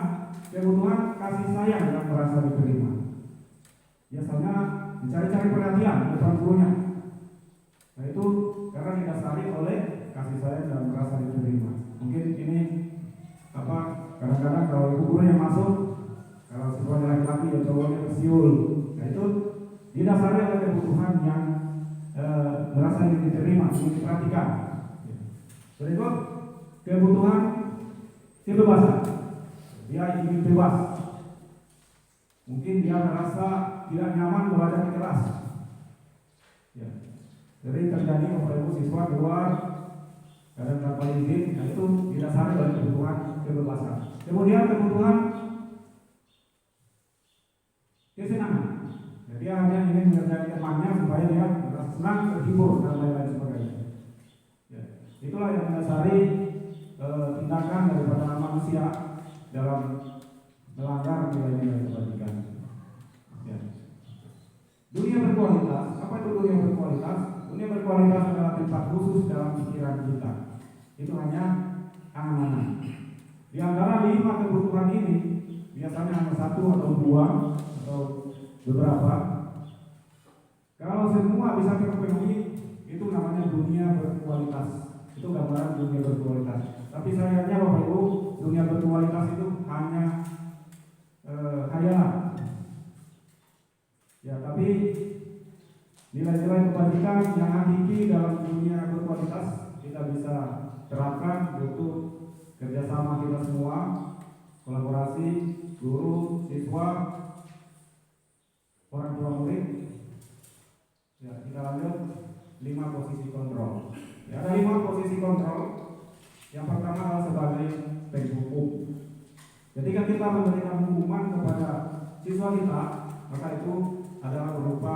kebutuhan kasih sayang yang merasa diterima. Biasanya mencari-cari perhatian depan gurunya. Nah itu karena didasari oleh kasih sayang dan merasa diterima. Mungkin ini kadang-kadang kalau ibu guru yang masuk, kalau siswa laki-laki ya cowoknya tersiul. Nah itu didasari oleh kebutuhan yang merasa diterima, ingin diperhatikan. Berikut kebutuhan kebebasan. Dia ingin bebas. Mungkin dia merasa tidak nyaman belajar di kelas. Ya. Jadi terjadi Bapak Ibu siswa keluar kadang tanpa izin, nah itu didasari oleh kebutuhan kebebasan. Kemudian kebutuhan kesenangan. Jadi dia hanya ingin mengerjakan temannya supaya dia merasa senang, terhibur dan lain-lain sebagainya. Ya. Itulah yang mendasari tindakan daripada manusia dalam melanggar nilai-nilai kebajikan. Ya. Dunia berkualitas. Apa itu dunia berkualitas? Dunia berkualitas adalah tempat khusus dalam pikiran kita. Itu hanya angan-angan. Di antara 5 kebutuhan ini, biasanya hanya 1 atau 2 atau beberapa. Kalau semua bisa terpenuhi, itu namanya dunia berkualitas. Itu gambaran dunia berkualitas. Tapi sayangnya Bapak Ibu, dunia berkualitas itu hanya khayalan. Ya, tapi nilai-nilai kebajikan yang hakiki dalam dunia berkualitas kita bisa terapkan, butuh kerjasama kita semua, kolaborasi guru, siswa, orang tua murid. Ya, kita lanjut 5 posisi kontrol. Ya, ada 5 posisi kontrol. Yang pertama adalah sebagai penghukum. Ketika kita memberikan hukuman kepada siswa kita, maka itu adalah berupa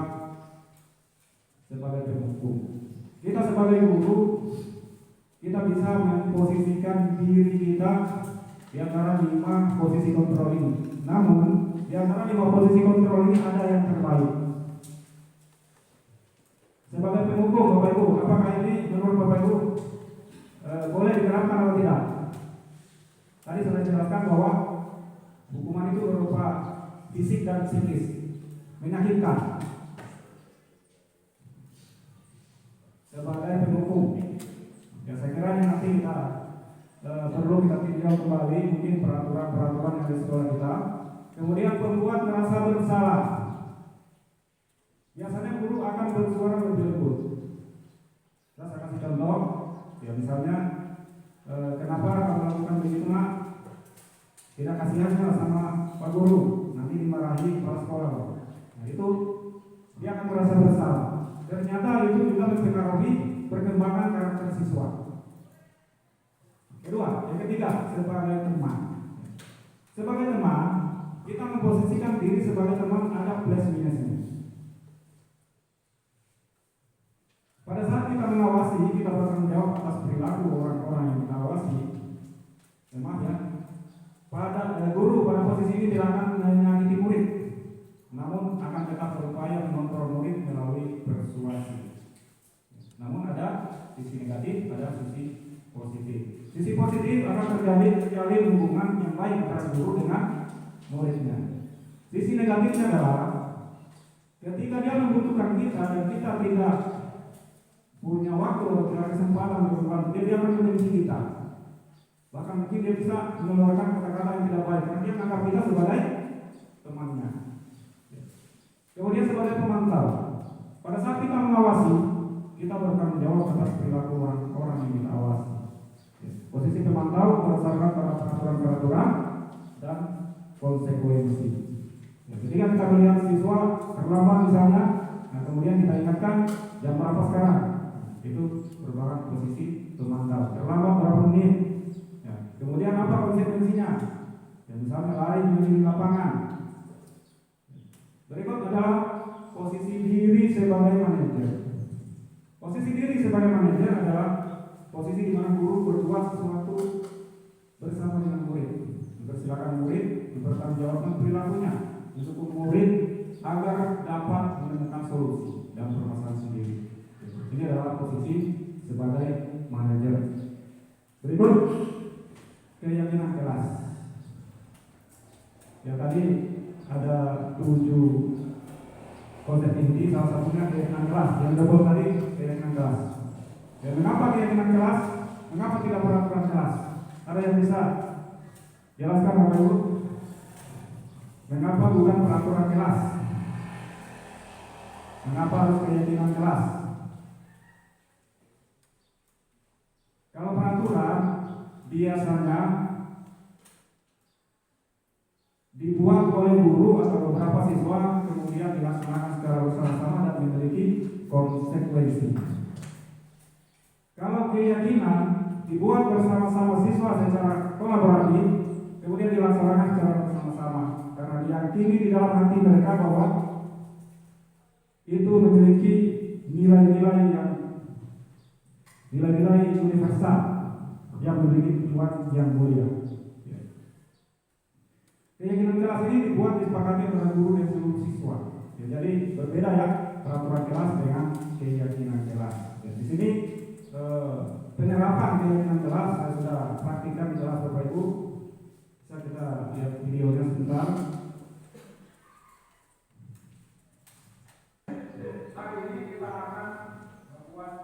sebagai penghukum. Kita sebagai guru, kita bisa memposisikan diri kita di antara 5 posisi kontrol ini. Namun, di antara 5 posisi kontrol ini ada yang terbaik. Sebagai penghukum, Bapak Ibu, apakah ini menurut Bapak Ibu boleh diterapkan atau tidak? Tadi sudah dijelaskan bahwa Hukuman itu berupa fisik dan psikis, menyakitkan. Sebagai pendukung, ya saya kira ini nanti kita perlu kita tinjau kembali mungkin peraturan-peraturan yang ada di sekolah kita. Kemudian pembuat merasa bersalah. Biasanya guru akan bersuara lebih lembut. Saya kasih contoh, ya misalnya kenapa kamu melakukan begitu nak? Tidak kasihannya sama Pak Guru, nanti dimarahi kepala sekolah. Nah itu dia akan merasa bersalah. Ternyata itu juga mempengaruhi perkembangan karakter siswa. Kedua, yang ketiga, sebagai teman. Sebagai teman, kita memposisikan diri sebagai teman ada plus minusnya. Pada saat kita mengawasi, kita bertanggung jawab atas perilaku orang-orang yang kita awasi. Maaf ya, guru pada posisi ini tidak akan menyakiti murid, namun akan tetap berupaya mengontrol murid melalui persuasi. Namun ada sisi negatif, ada sisi positif. Sisi positif akan terjalin hubungan yang baik antara guru dengan muridnya. Sisi negatifnya adalah ketika dia membutuhkan kita dan kita tidak punya waktu atau tidak kesempatan untuk membantu dia akan membenci kita. Bahkan mungkin dia bisa mengeluarkan kata-kata yang tidak baik karena dia menganggap kita sebagai temannya. Kemudian sebagai pemantau, pada saat kita mengawasi, kita bertanggung jawab atas perilaku orang-orang yang kita awasi. Posisi pemantau berdasarkan pada peraturan-peraturan dan konsekuensi. Ketika kita melihat siswa terlambat misalnya, nah kemudian kita ingatkan jam berapa sekarang, itu merupakan posisi pemantau. Terlambat berapa menit? Kemudian apa konsekuensinya? Ya, misalnya lari di lapangan. Berikut adalah posisi diri sebagai manajer. Posisi diri sebagai manajer adalah posisi di mana guru berbuat sesuatu bersama dengan murid. Mempersilakan murid mempertanggungjawabkan perilakunya, mendukung murid agar dapat menemukan solusi dan permasalahan sendiri. Ini adalah posisi sebagai manajer. Berikut keyakinan kelas. Ya tadi ada 7 konsep inti, salah satunya keyakinan kelas. Yang double tadi keyakinan kelas. Ya, mengapa keyakinan kelas? Mengapa tidak peraturan kelas? Ada yang bisa jelaskan Bapak Ibu? Mengapa bukan peraturan kelas? Mengapa harus keyakinan kelas? Kalau peraturan biasanya dibuat oleh guru atau beberapa siswa kemudian dilaksanakan secara bersama-sama dan memiliki konsekuensi. Kalau keyakinan dibuat bersama-sama siswa secara kolaboratif kemudian dilaksanakan secara bersama-sama karena diyakini di dalam hati mereka bahwa itu memiliki nilai-nilai universal yang memiliki tujuan yang mulia. Keyakinan kelas ini dibuat disepakati oleh guru dan seluruh siswa. Ya, jadi berbeda ya peraturan kelas dengan keyakinan kelas. Ya, di sini penyerapan keyakinan kelas saya sudah praktikkan di kelas Bapak Ibu. Bisa kita lihat videonya sebentar. Hari ini kita akan membuat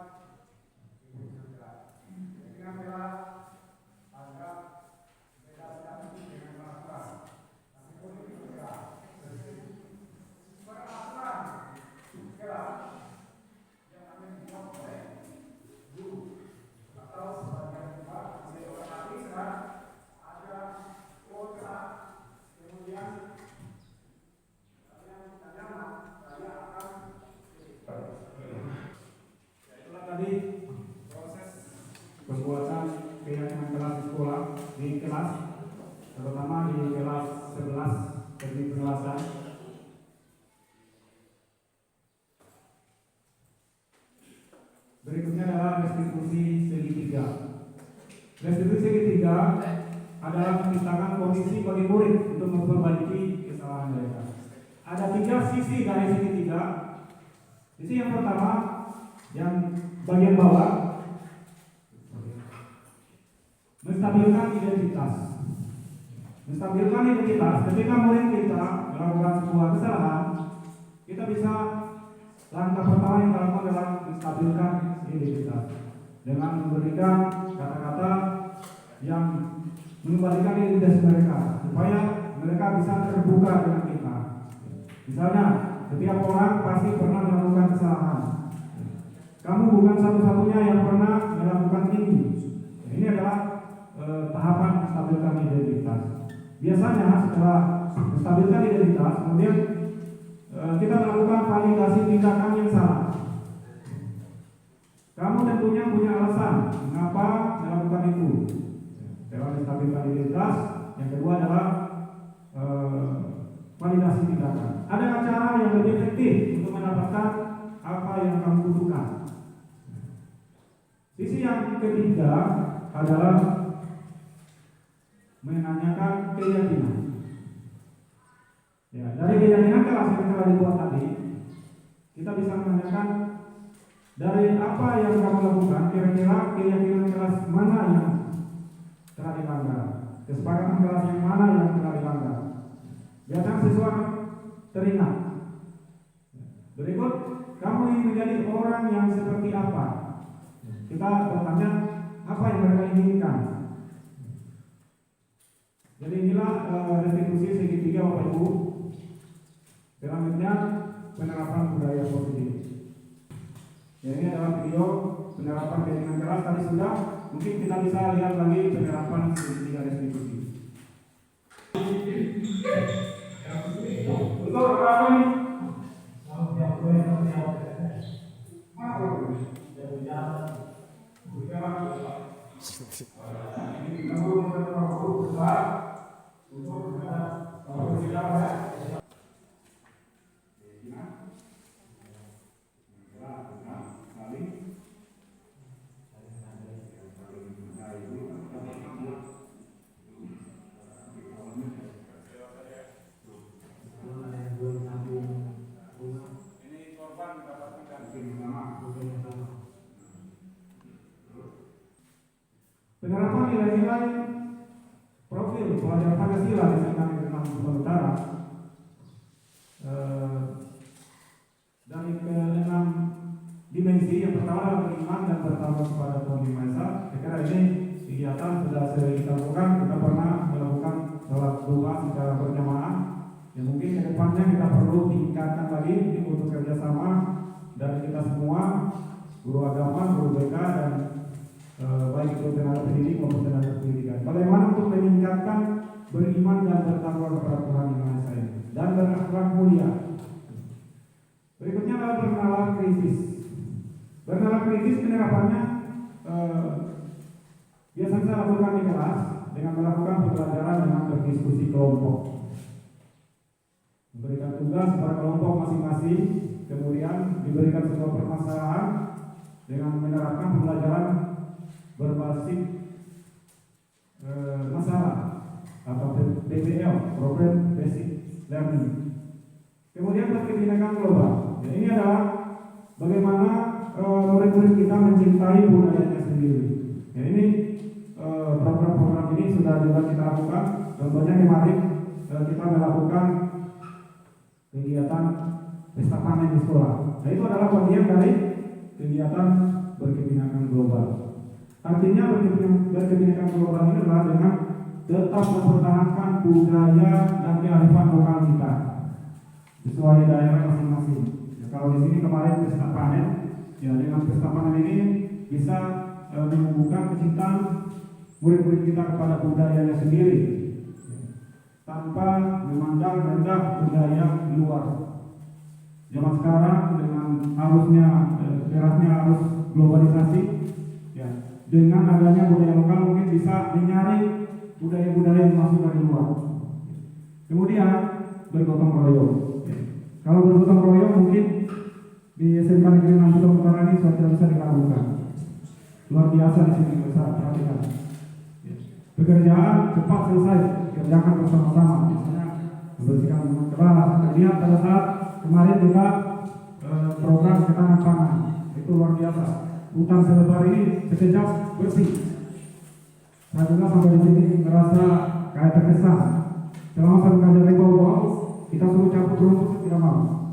keyakinan kelas. Keyakinan kelas agak beda sekali dengan peraturan. Pembuatan keyakinan kelas di sekolah, di kelas, terutama di kelas 11 teknik penjelasan. Berikutnya adalah restitusi segitiga. Restitusi segitiga adalah menciptakan kondisi bagi murid untuk memperbaiki kesalahan mereka. Ada 3 sisi dari segitiga. Sisi yang pertama, yang bagian bawah, menstabilkan identitas. menstabilkan identitas. Ketika murid kita melakukan sebuah kesalahan, kita bisa langkah pertama yang dilakukan adalah menstabilkan identitas dengan memberikan kata-kata yang mengembalikan identitas mereka supaya mereka bisa terbuka dengan kita. Misalnya, setiap orang pasti pernah melakukan kesalahan. Kamu bukan satu-satunya yang pernah melakukan ini. Ini adalah tahapan menstabilkan identitas. Biasanya setelah menstabilkan identitas, kemudian kita melakukan validasi tindakan yang salah. Kamu tentunya punya alasan mengapa melakukan itu. Dalam menstabilkan identitas, yang kedua adalah validasi tindakan. Ada cara yang lebih efektif untuk mendapatkan apa yang kamu butuhkan. Sisi yang ketiga adalah menanyakan keyakinan. Ya, dari keyakinan kelas yang telah dibuat tadi, kita bisa menanyakan dari apa yang kamu lakukan, kira-kira keyakinan kelas mana yang telah dilanggar, kesepakatan kelas yang mana yang telah dilanggar. Biarkan siswa teringat. Berikut, kamu ingin menjadi orang yang seperti apa? Kita bertanya apa yang mereka inginkan. Jadi inilah restitusi segitiga Bapak Ibu. Selanjutnya penerapan budaya positif. Ya, ini adalah video penerapan keyakinan kelas tadi sudah. Mungkin kita bisa lihat lagi penerapan segitiga restitusi. Untuk berapa ini? Penerapan nilai-nilai profil pelajar Pancasila di SMA Negeri 6 Sumatera Utara dari ke-6 dimensi. Yang pertama adalah beriman dan bertakwa kepada Tuhan Yang Maha Esa. Saya kira ini kegiatan sudah sering kita lakukan. Kita pernah melakukan sholat duha secara berjamaah. Ya, mungkin ke depannya kita perlu tingkatkan lagi ini untuk kerjasama dari kita semua, guru agama, guru BK, dan baik itu tenaga pendidik maupun tenaga pendidikan. Bagaimana untuk meningkatkan beriman dan bertakwa kepada Tuhan Yang Maha Esa dan berakhlak mulia. Berikutnya adalah bernalar kritis. Bernalar kritis penerapannya biasanya saya lakukan di kelas dengan melakukan pembelajaran dengan berdiskusi kelompok. Memberikan tugas kepada kelompok masing-masing, kemudian diberikan sebuah permasalahan dengan menerapkan pembelajaran berbasis masalah atau PBL, Problem Basic Learning. Kemudian berkebinekaan global. Ya, ini adalah bagaimana murid-murid kita mencintai budayanya sendiri. Ya, ini program-program ini sudah juga kita lakukan. Contohnya kemarin kita melakukan kegiatan pesta panen di sekolah. Nah, itu adalah bagian dari kegiatan berkebinekaan global. Artinya berkebinekaan global ini adalah dengan tetap mempertahankan budaya dan kearifan lokal kita sesuai daerah masing-masing. Ya, kalau di sini kemarin pesta panen, ya dengan pesta panen ini bisa menumbuhkan kecintaan murid-murid kita kepada budayanya sendiri, tanpa memandang rendah budaya luar. Zaman sekarang dengan arusnya derasnya arus globalisasi, ya, dengan adanya budaya lokal mungkin bisa mencari budaya-budaya yang masuk dari luar. Kemudian bergotong royong. Kalau bergotong royong mungkin di SMK Negeri 6 Sumatera Utara ini sudah bisa dilakukan. Luar biasa di sini, bisa perhatikan. Pekerjaan cepat selesai, kerjakan bersama-sama. Misalnya membersihkan kelas. Kemudian pada saat kemarin juga program ketahanan pangan, itu luar biasa. Hutan selebar ini sekejap bersih. Saya juga sampai di sini merasa kayak terkesan. selama satu kajian bau-bau, kita suruh cabut rumput tidak mau.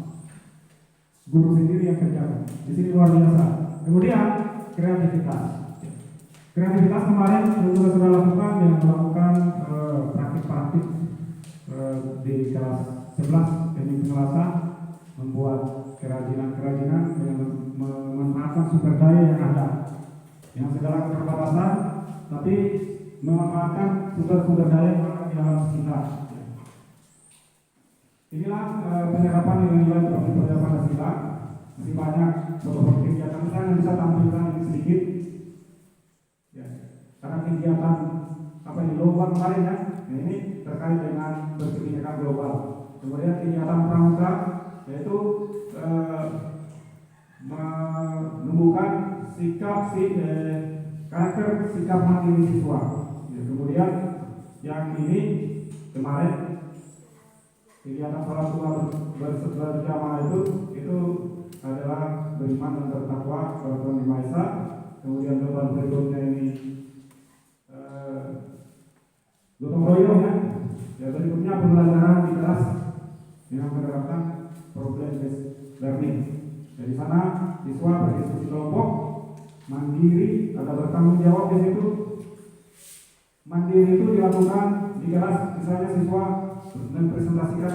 Guru sendiri yang kerjakan. Di sini luar biasa. Kemudian kreativitas. Kreativitas kemarin juga sudah lakukan dengan melakukan praktik-praktik di kelas 11 teknik pengelasan, membuat kerajinan-kerajinan dengan memanfaatkan sumber daya yang ada, yang segala keterbatasan, tapi memanfaatkan sumber-sumber daya yang ada di dalam sekitar. Inilah penyerapan nilai-nilai budaya Pancasila. Masih banyak beberapa kegiatan yang bisa tampilkan ini sedikit. Ya, karena kegiatan apa ini lomba kemarin ya, ini terkait dengan berkebijakan global. Kemudian kegiatan pramuka yaitu menumbuhkan karakter sikap mandiri siswa. Ya, kemudian yang ini kemarin kegiatan sholat tua berjamaah itu adalah beriman dan bertakwa kepada Tuhan Yang Maha Esa. Kemudian beban berikutnya ini gotong royong ya. Ya, berikutnya pembelajaran di kelas dengan menerapkan problem based learning. Dari sana siswa berdiskusi kelompok, mandiri, ada bertanggung jawab di situ. Mandiri itu dilakukan di kelas, misalnya siswa mempresentasikan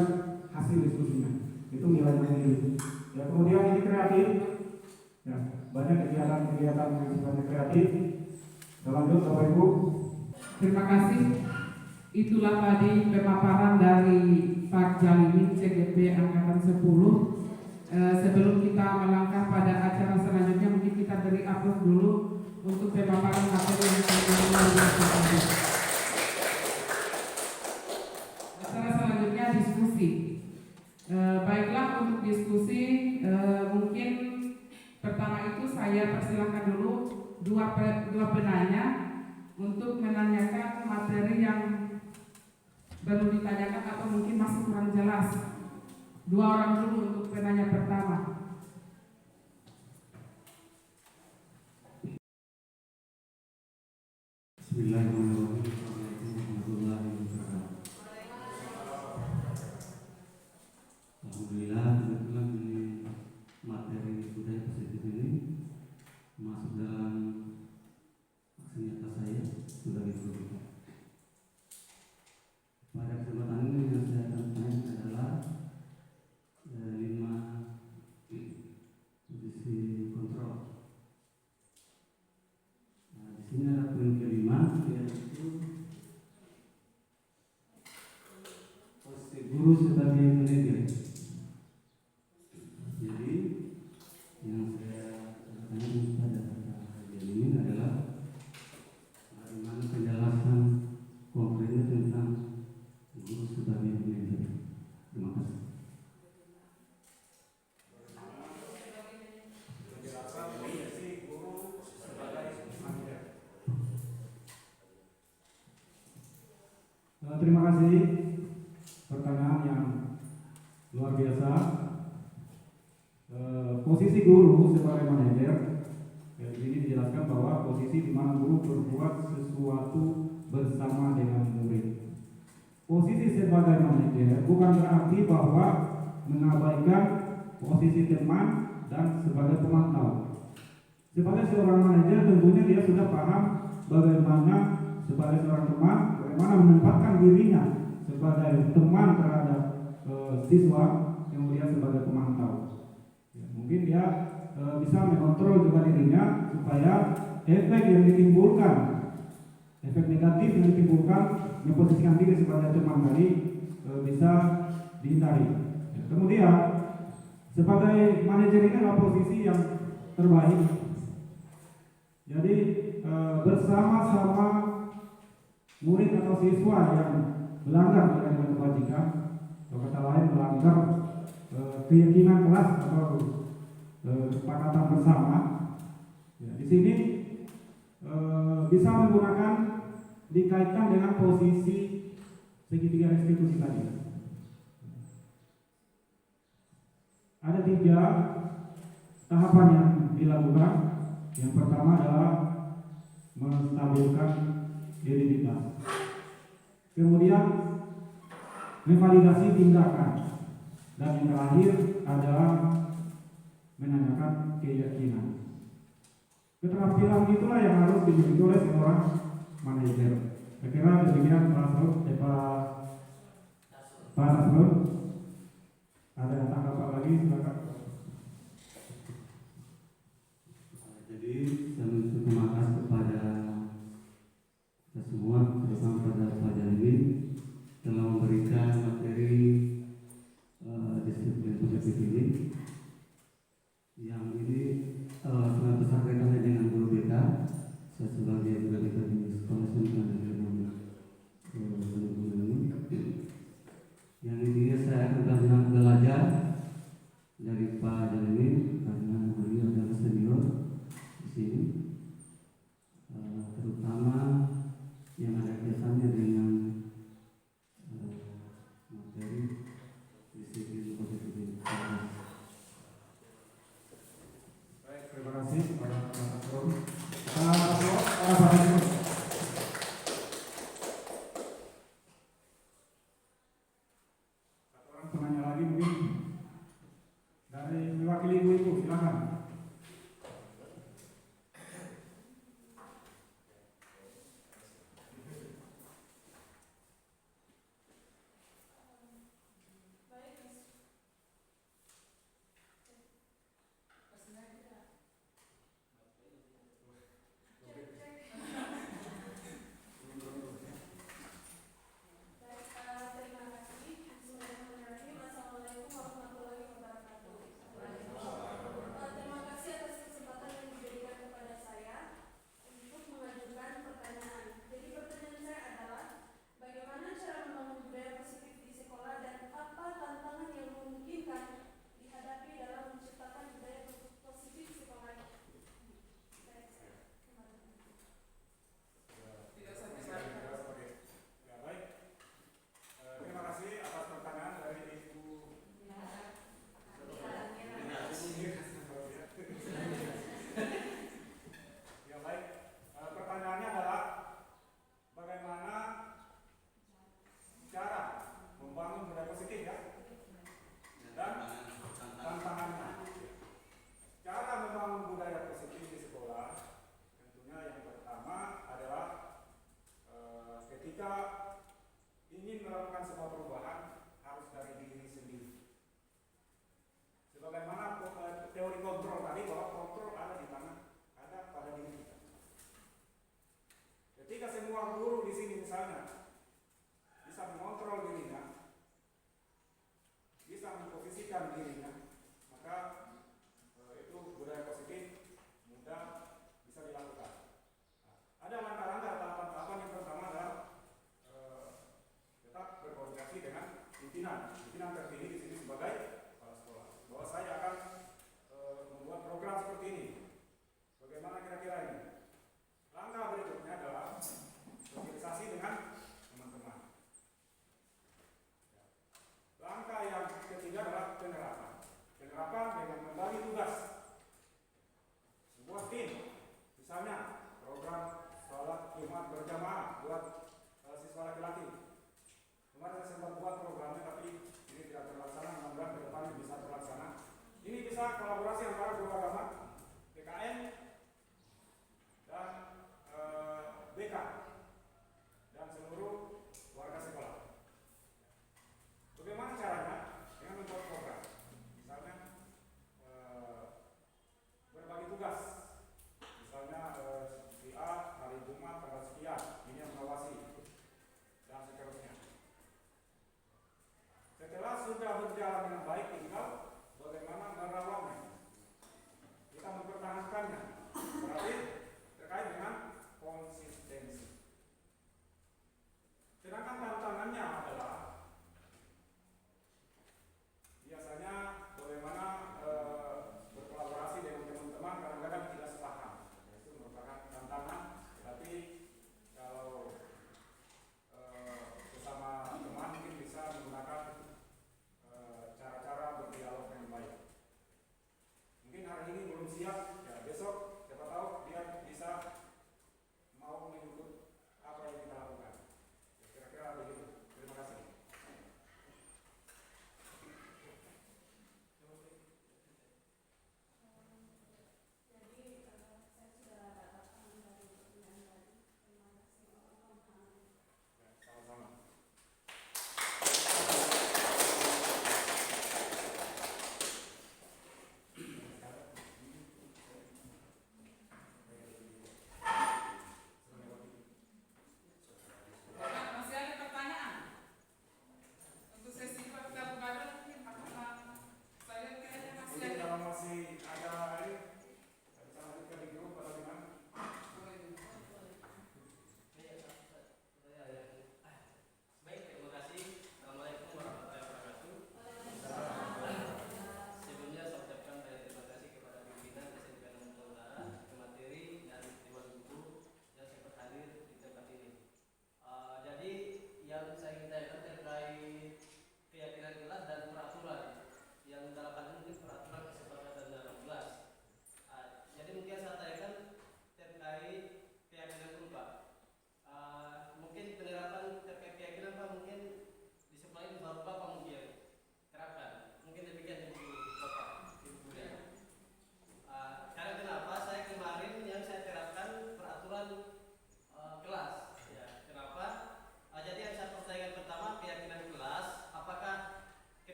hasil diskusinya. Itu nilai mandiri. Ya, kemudian ini kreatif. Ya, banyak kegiatan-kegiatan yang sifatnya kreatif. Lanjut Bapak Ibu. Terima kasih. Itulah tadi pemaparan dari Pak Jalimin CGP Angkatan 10. Sebelum kita melangkah pada acara selanjutnya, mungkin kita beri aplaus dulu untuk pemaparan materi yang tadi. Acara selanjutnya diskusi. Baiklah, untuk diskusi mungkin pertama itu saya persilakan dulu dua penanya untuk menanyakan materi yang belum ditanyakan atau mungkin masih kurang jelas. Dua orang dulu untuk penanya pertama. Bismillahirrahmanirrahim. Warahmatullahi wabarakatuh. Alhamdulillah, kebetulan ini materi budaya positif ini masuk dalam aksi nyata saya sebagai guru. Pada kesempatan ini yang saya akan tanya adalah 5 posisi kontrol. Nah, di sini ada poin kelima, yaitu posisi guru sebagai manajer. Jadi yang saya tanya pada kajian ini adalah bagaimana penjelasan konkretnya tentang guru sebagai manajer. Terima kasih. Terima kasih, pertanyaan yang luar biasa. Posisi guru sebagai manajer, ini dijelaskan bahwa posisi di mana guru berbuat sesuatu bersama dengan murid. Posisi sebagai manajer bukan berarti bahwa mengabaikan posisi teman dan sebagai pemantau. Sebagai seorang manajer tentunya dia sudah paham bagaimana sebagai seorang teman, bagaimana menempatkan dirinya sebagai teman terhadap siswa, kemudian sebagai pemantau. Ya, mungkin dia bisa mengontrol juga dirinya supaya efek yang ditimbulkan, efek negatif yang ditimbulkan memposisikan diri sebagai teman tadi bisa dihindari. Ya, kemudian sebagai manajer ini adalah posisi yang terbaik. Jadi bersama-sama murid atau siswa yang melanggar nilai kebajikan, atau kata lain melanggar keyakinan kelas atau kesepakatan bersama. Ya, di sini bisa menggunakan dikaitkan dengan posisi segitiga restitusi tadi. Ada 3 tahapan yang dilakukan. Yang pertama adalah menstabilkan identitas. Kemudian Memvalidasi tindakan. Dan yang terakhir adalah menanyakan keyakinan. Keterampilan itulah yang harus dimiliki oleh seorang manajer. Saya kira demikian Pak Nasrul. Ada yang tanggapan lagi, silakan. Jadi saya terima kasih kepada kita semua, terutama pada Pak Jalimi telah memberikan materi disiplin positif ini. Yang ini sangat besar kaitannya dengan guru BK. Saya sebagai guru BK di sekolah Islam yang ini saya akan belajar dari Pak Jalimi karena beliau adalah senior di sini, terutama yang ada kaitannya dengan materi disiplin positif ini. Baik, terima kasih kepada Pak Nasrul. Pak Nasrul. Penanya lagi mungkin dari mewakili ibu-ibu, silakan.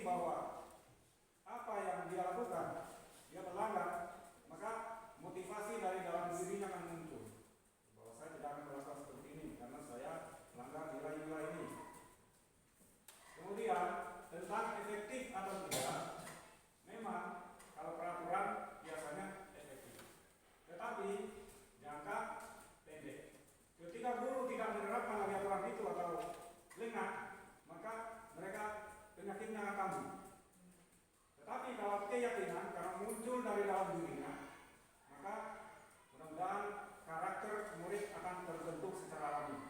bahwa apa yang dia lakukan, dia melanggar, maka motivasi dari dalam dirinya akan muncul bahwa saya tidak akan melakukan seperti ini karena saya melanggar nilai-nilai ini. Kemudian tentang efektif atau tidak, memang kalau peraturan biasanya efektif, tetapi jangka pendek. Ketika guru tidak menerapkan lagi aturan itu atau lengah, maka mereka penyakitnya akan kambuh. Tetapi kalau keyakinan karena muncul dari dalam dirinya, maka mudah-mudahan karakter murid akan terbentuk secara alami.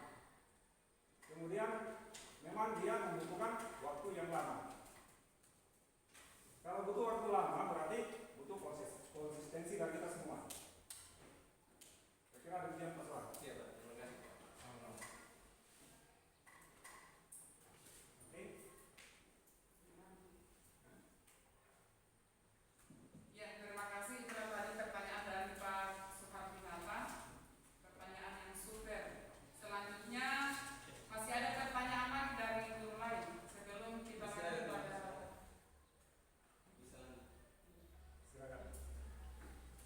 Kemudian memang dia membutuhkan waktu yang lama. Kalau butuh waktu lama berarti butuh konsistensi dari kita semua. Saya kira demikian Pak Soal. Iya Pak, terima kasih. Oke. Ya, terima kasih. Itu tadi pertanyaan dari Pak Suhartinata. Pertanyaan yang super. Selanjutnya masih ada pertanyaan lagi dari guru lain sebelum kita lanjut pada. Silakan.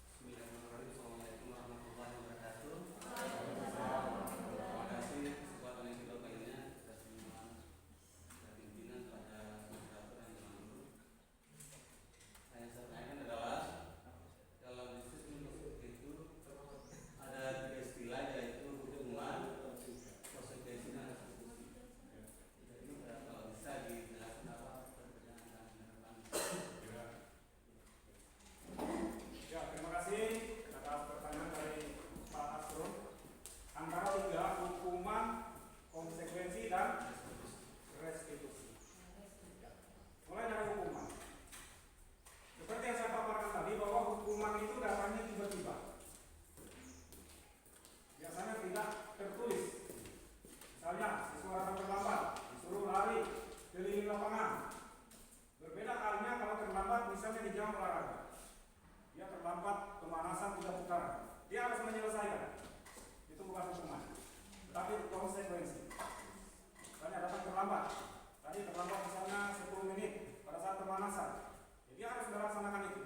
Bismillahirrahmanirrahim. Assalamualaikum warahmatullahi wabarakatuh. Terima kasih kesempatan yang kita berinya atas semua pimpinan pada moderator yang lalu. Yang saya tanyakan adalah dalam diskusi itu ada 3 istilah yaitu hukuman, konsekuensi dan restitusi. Jadi kalau bisa dijelaskan apa perbedaan dan penerapan. Ya, terima kasih atas pertanyaan dari Pak Asrul. Antara 3, hukuman, konsekuensi, dan restitusi. Mulai dari hukuman. Seperti yang saya paparkan tadi bahwa hukuman itu datangnya tiba-tiba. Biasanya tidak tertulis. Misalnya, siswa datang terlambat, disuruh lari keliling lapangan. Berbeda halnya kalau terlambat misalnya di jam olahraga. Dia terlambat pemanasan 3 putaran. Dia harus menyelesaikan. Itu bukan hukuman, tetapi konsekuensi. Misalnya datang terlambat. Tadi terlambat misalnya 10 menit pada saat pemanasan. Jadi dia harus melaksanakan itu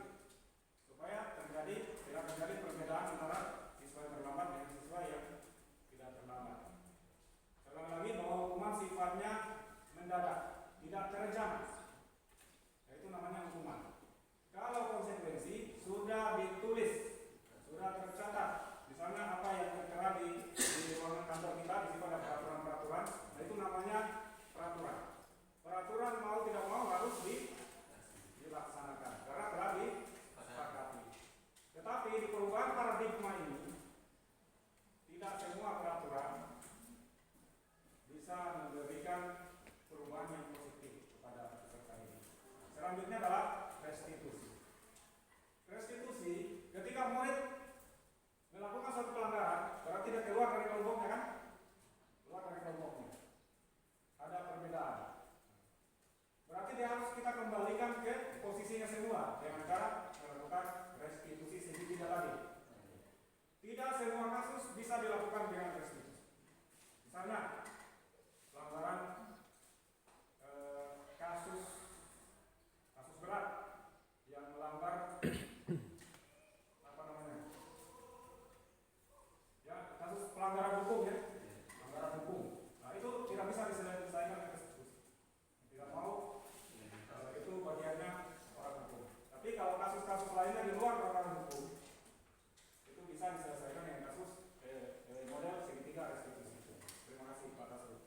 supaya tidak terjadi perbedaan antara siswa yang terlambat dengan siswa yang tidak terlambat. Sekali lagi bahwa hukuman sifatnya mendadak, tidak terencana. Itu namanya hukuman. Kalau konsekuensi sudah ditulis, sudah tercatat, misalnya apa yang tertera di ruangan kantor kita, di situ ada peraturan-peraturan, nah itu namanya peraturan. Peraturan mau tidak mau harus dilaksanakan karena telah disepakati. Tetapi di perubahan paradigma ini, tidak semua peraturan bisa memberikan perubahan yang positif kepada peserta ini. Selanjutnya adalah restitusi. Restitusi ketika murid melakukan suatu pelanggaran, berarti dia keluar dari kelompoknya kan? Keluar dari kelompoknya. Ada perbedaan. Berarti dia harus kita kembalikan ke posisinya semua dengan cara melakukan restitusi sedikit lagi. Tidak semua kasus bisa dilakukan dengan restitusi. Misalnya pelanggaran kasus berat yang melanggar kasus pelanggaran hukum ya, pelanggaran hukum. Nah itu tidak bisa diselesaikan dengan restitusi. Tidak mau itu bagiannya orang hukum. Tapi kalau kasus-kasus lainnya di luar perkara hukum, itu bisa diselesaikan dengan kasus model segitiga restitusi. Terima kasih Pak Tasrul.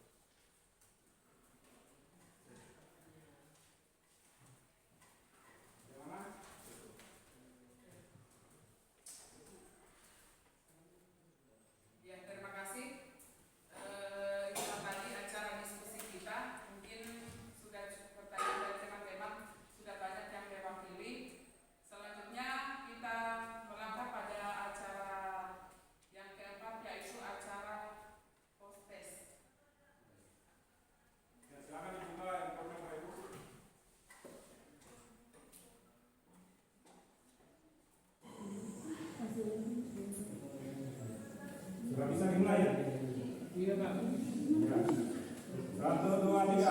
Bagaimana? Ya, terima kasih. Itu tadi acara diskusi kita. Mungkin sudah cukup pertanyaan dari teman-teman, sudah banyak yang mewakili. Selanjutnya kita melangkah pada acara yang keempat, yaitu acara post-test. Ya, silakan dibuka infonya Pak Ibu. Sudah bisa dimulai ya? Iya Pak. Ya. 1, 2, 3.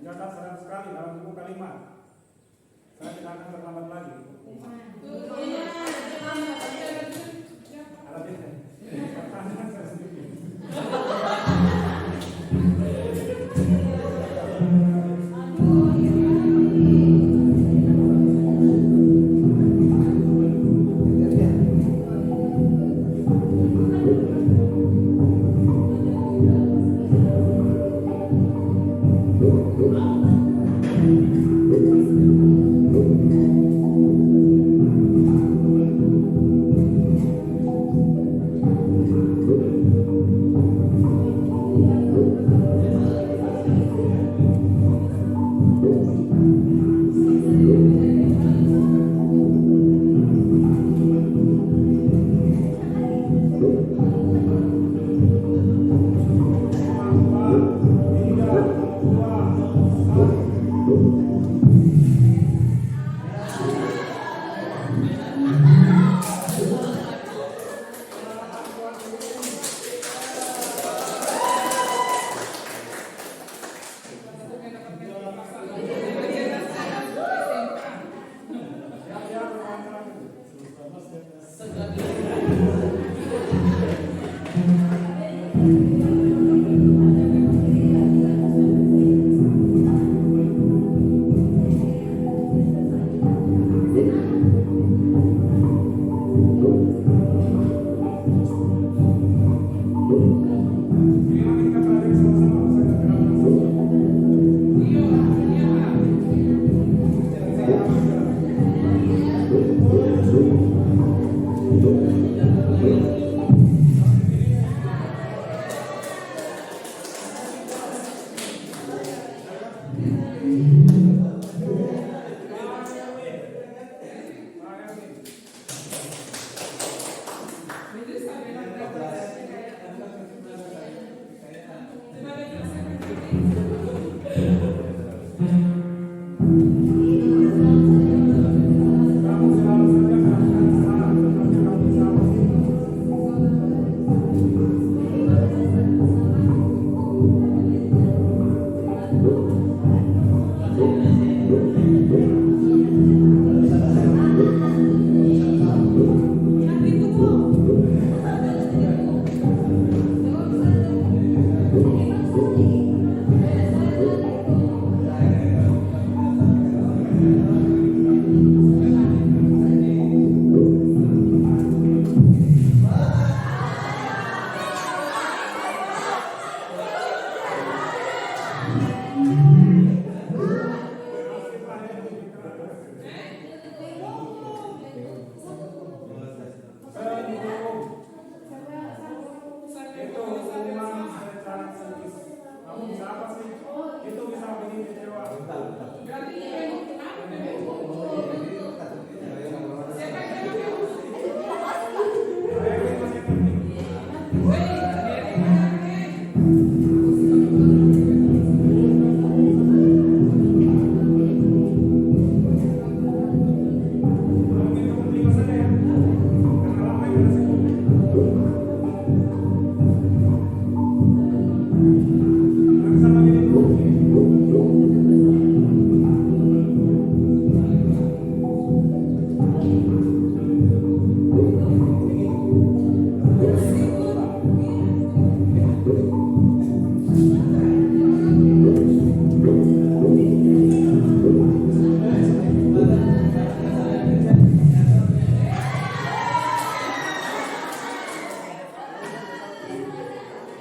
Mencatat 100 kali dalam buku kalimat. Saya tidak akan terlambat lagi. Alat ini. Pertanyaan saya sendiri.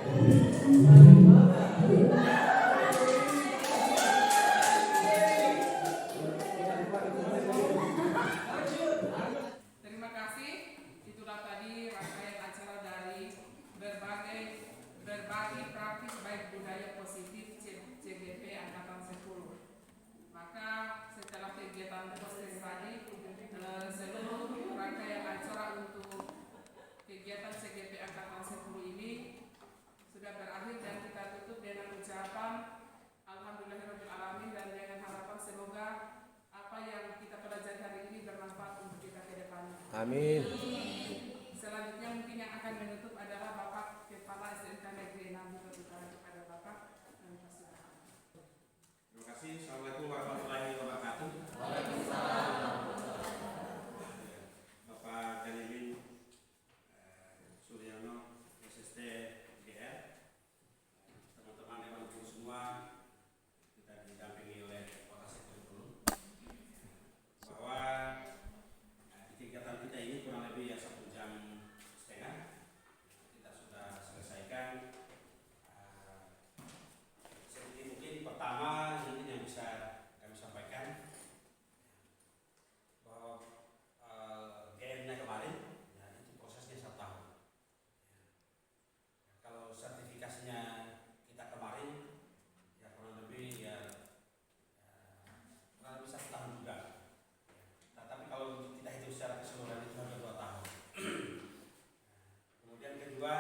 Terima kasih. Itulah tadi rangkaian acara dari berbagi praktik baik budaya positif CGP Angkatan 10. Maka setelah kegiatan proses tadi, seluruh rangkaian acara untuk kegiatan CGP Angkatan 10 ini sudah berakhir dan kita tutup dengan ucapan Alhamdulillahirrahmanirrahim dan dengan harapan semoga apa yang kita pelajari hari ini bermanfaat untuk kita ke depannya. Amin. Selanjutnya mungkin yang akan menutup adalah Bapak Kepala SMK Negeri 6 Utara kepada Bapak. Terima kasih. Terima kasih. Assalamualaikum warahmatullahi wabarakatuh. Bapak Jalimin Suryono, SST GR, teman-teman Dewan Guru semua, kita didampingi oleh Kepala Sektor Guru, bahwa di kegiatan kita ini kurang lebih ya 1,5 jam kita sudah selesaikan. Sedikit mungkin pertama ini yang bisa kami sampaikan bahwa GM-nya kemarin ya, itu prosesnya 1 tahun. Kalau sertifikasinya kita kemarin ya kurang lebih ya kurang lebih 1 tahun juga. Nah, tapi kalau kita hitung secara keseluruhan itu hampir 2 tahun. Kemudian kedua,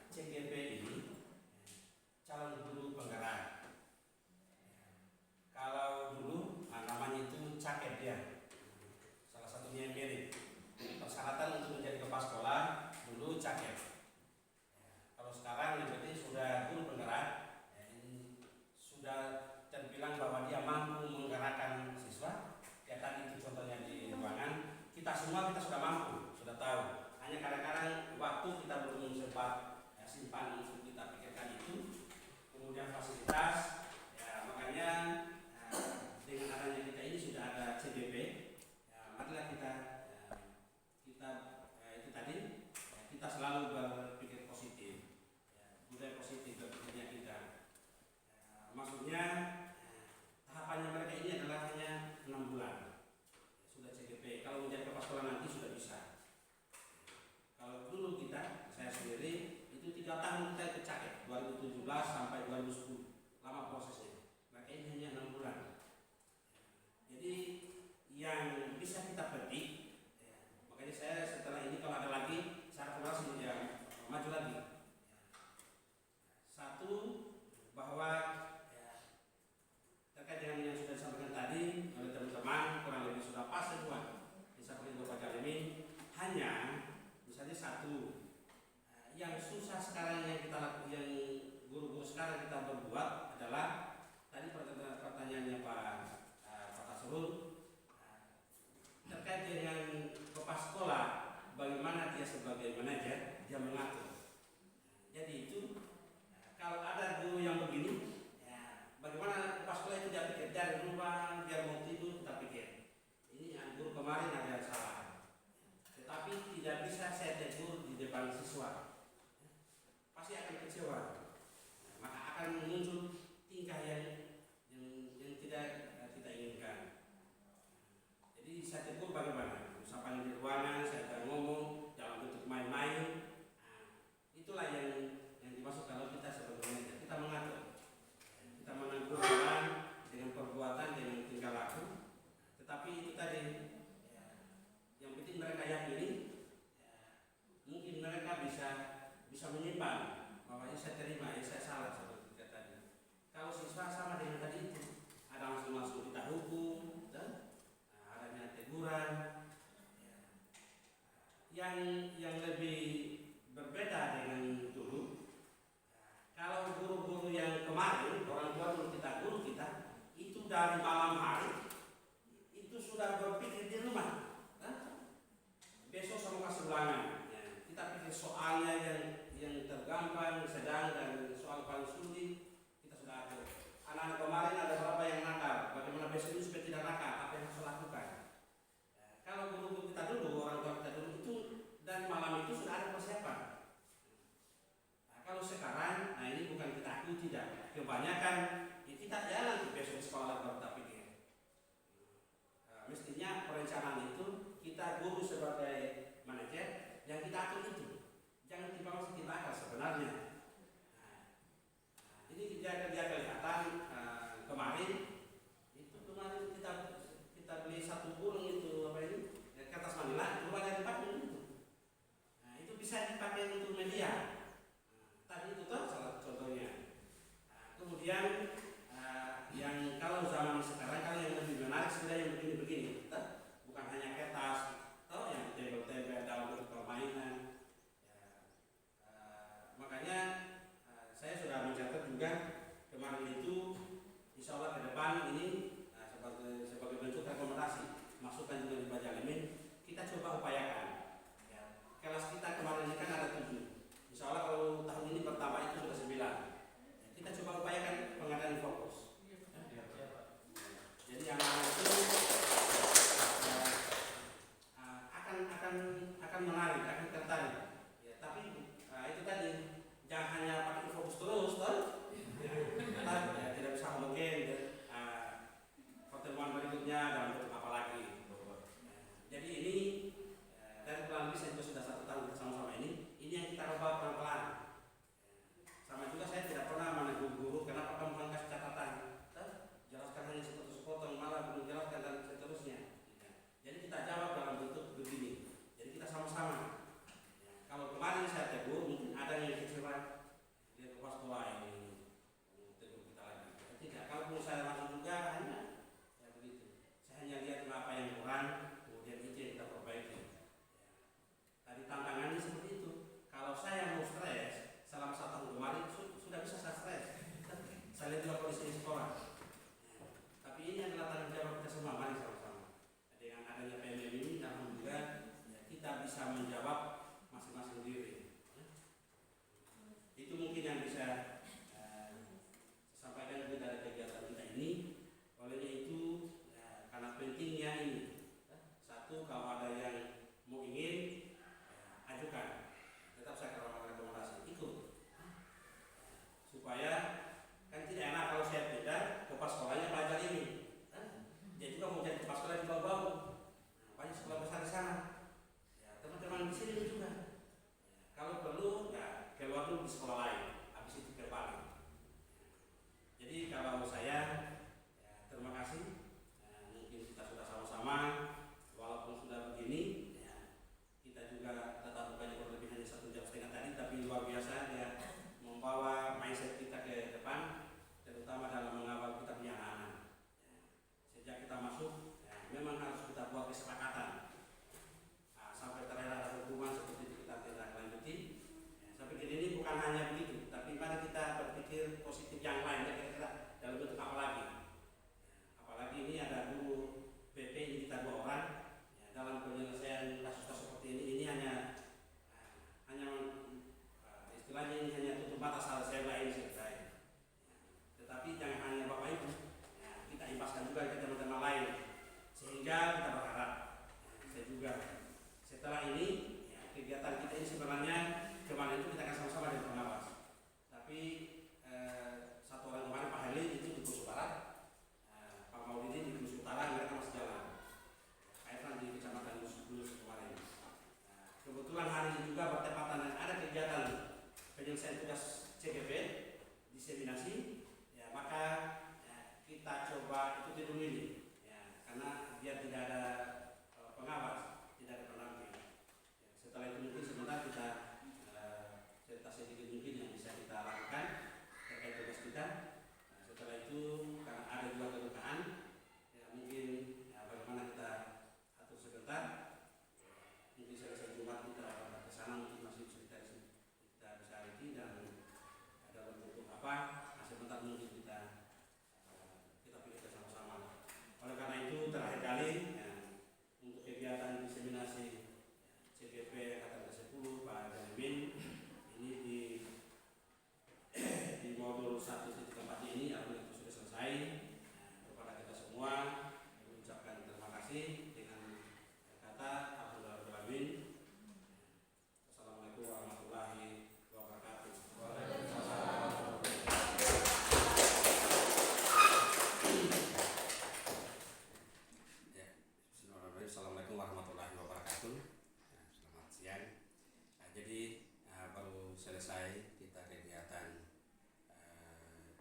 CGP ini calon guru penggerak. Kalau dulu namanya itu caket dia, salah satunya yang merit. Persyaratan untuk menjadi kepala sekolah dulu caket. Kalau sekarang yang penting sudah guru penggerak, ini sudah terbilang bahwa dia mampu menggerakkan siswa. Kayak tadi itu contohnya di ruangan, kita semua kita sudah mampu, sudah tahu. Hanya kadang-kadang waktu kita belum sempat simpan untuk kita pikirkan itu. Kemudian fasilitas, ya makanya dengan adanya kita ini sudah ada CGP. Ya, marilah kita itu tadi kita selalu berpikir positif, ya, budaya positif berpikirnya kita. Ya, maksudnya tahapannya mereka ini adalah hanya 6 bulan. Sudah CGP. Kalau menjadi kepala sekolah nanti sudah bisa. Kalau dulu kita, saya sendiri itu 3 tahun kita ikut caket, 2017 sampai 2010, lama prosesnya. Mereka ini hanya 6 bulan. Jadi yang bisa kita petik, ya, makanya saya setelah ini kalau ada lagi saya akan yang maju lagi. Satu, bahwa ya, terkait dengan yang sudah disampaikan tadi oleh teman-teman, kurang lebih sudah pas semua disampaikan Bapak Jalimin. Hanya misalnya satu, yang susah sekarang yang kita lakukan, yang guru-guru sekarang kita berbuat adalah tadi pertanyaannya Pak Tasrul terkait dengan kepala sekolah, bagaimana dia sebagai manajer dia mengatur. Jadi itu kalau ada guru yang begini, ya, bagaimana kepala sekolah itu dia pikir dari rumah dia mau tidur kita pikir ini yang guru kemarin ada yang salah. Tetapi tidak bisa saya tegur di depan siswa, pasti akan kecewa, maka akan muncul tingkah yang tidak kita inginkan. Jadi saya tegur bagaimana, usapan di ruangan saya akan ngomong dalam bentuk main-main. tidak. Kebanyakan kita jalan di besok sekolah baru tak pikir. Mestinya perencanaan itu kita guru sebagai manajer yang kita atur itu. Jangan dibawa sedikit akal sebenarnya. Ini dia kelihatan kemarin kita beli satu burung itu apa ini kertas manila rumahnya dipakai itu. Itu bisa dipakai untuk media. Tadi itu tuh salah contohnya. Kemudian yang kalau zaman sekarang kalau yang lebih menarik sudah yang begini-begini, bukan hanya kertas, yang tempel-tempel dalam bentuk permainan. Makanya saya sudah mencatat juga kemarin itu, insya Allah ke depan ini sebagai bentuk rekomendasi, masukan juga di Bajalemin, kita coba upayakan. Kelas kita kemarin ini kan ada 7. Insya Allah kalau tahun ini pertama itu sudah 9. Kita coba upayakan pengadaan fokus. Jadi yang itu akan menarik, akan tertarik. Tapi itu tadi jangan hanya pakai fokus terus, tidak bisa mungkin pertemuan berikutnya dalam bentuk apa lagi. Jadi ini dari kurang lebih saya juga sudah 1 tahun bersama-sama ini yang kita ubah pelan-pelan. Sama juga saya tidak pernah menegur guru kenapa kamu bukan kasih catatan, jelaskan hanya sepotong malah belum jelaskan dan seterusnya. Jadi kita jawab dalam bentuk begini. Jadi kita sama-sama. Kalau kemarin saya tegur mungkin ada yang kecewa dia kepas sekolah ini tegur kita lagi. Tidak, kalau saya langsung juga hanya begitu. Saya hanya lihat apa yang kurang, kemudian itu yang kita perbaiki. Tadi tantangannya seperti itu. Kalau saya mau stres selama 1 tahun kemarin sudah bisa saya stres. Saya lihat juga kondisi sekolah. Tapi ini adalah tanggung jawab kita semua, mari sama-sama. Dengan adanya PMM ini, alhamdulillah kita bisa menjawab masing-masing diri. Itu mungkin yang bisa saya sampaikan juga dari kegiatan kita ini. Olehnya itu karena pentingnya ini. Satu, kalau ada yang mau ingin ajukan, tetap saya kalau rekomendasi ikut supaya kan tidak enak kalau saya pindah kepala sekolahnya belajar ini. Dia juga mau jadi kepala sekolah di bau-bau. Banyak sekolah besar di sana. Teman-teman di sini juga. Kalau perlu keluar dulu di sekolah lain, habis itu kembali. Jadi kalau saya terima kasih. Mungkin kita sudah sama-sama, walaupun sudah begini, kita juga tetap bukannya berlebihan 1,5 jam tadi, tapi luar biasa dia membawa mindset kita ke depan, terutama dalam mengawal kita punya anak-anak. Sejak kita masuk, memang harus kita buat kesepakatan. Sampai terakhir ada hukuman seperti itu kita tidak lanjuti. Saya pikir ini bukan hanya begitu, tapi mari kita berpikir positif yang lain, kira-kira dalam bentuk apa lagi. Apalagi ini ada guru PP ini kita 2 orang. Dalam penyelesaian kasus-kasus seperti ini hanya istilahnya ini hanya tutup mata salah saya lain selesai. Tetapi jangan hanya Bapak Ibu, kita impaskan juga ke teman-teman lain, sehingga kita berharap saya juga setelah ini kegiatan kita ini sebenarnya kemarin itu kita akan sama-sama dengan pengawas. Tapi 1 orang kemarin Pak Heli itu di Kusu Barat, Pak Maulidi di Kusu Utara, mereka masih jalan. Kaitan di Kecamatan Gulus kemarin. Kebetulan hari ini juga bertepatan dan ada kegiatan penyelesaian tugas CGP diseminasi, maka kita coba ikuti dulu ini, karena biar tidak ada pengawas, tidak ada pendamping. Setelah itu mungkin sebentar kita cerita sedikit mungkin yang bisa kita lakukan terkait tugas kita. Setelah itu karena ada juga kedukaan, mungkin bagaimana kita atur sebentar. Mungkin selesai Jumat kita ke sana mungkin masih cerita kita bisa ini dan ada bentuk apa. Sebentar mungkin kita pikirkan sama-sama. Oleh karena itu terakhir kali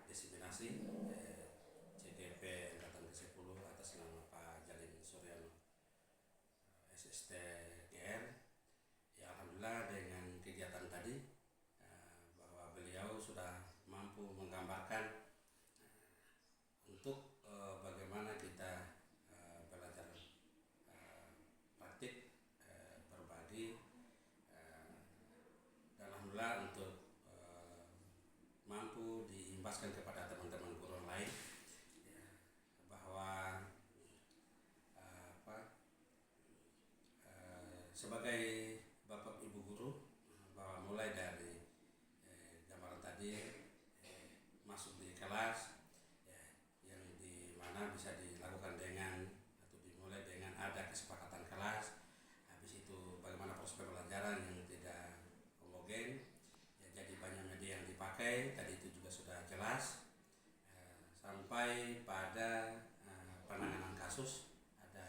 diseminasi CGP Angkatan ke-10 atas nama Pak Jalimin Suryono SST GR. Ya, alhamdulillah dengan kegiatan tadi bahwa beliau sudah mampu menggambarkan untuk bagaimana kita belajar praktik, berbagi, dan alhamdulillah untuk mampu diimbaskan kepada teman-teman guru lain ya, bahwa sebagai bapak ibu guru, bahwa mulai dari gambaran tadi masuk di kelas ya, yang dimana bisa dilakukan dengan atau dimulai dengan ada kesepakatan kelas, habis itu bagaimana proses pembelajaran yang tidak homogen ya, jadi banyak media yang dipakai tadi itu juga sudah jelas, sampai pada penanganan kasus. Ada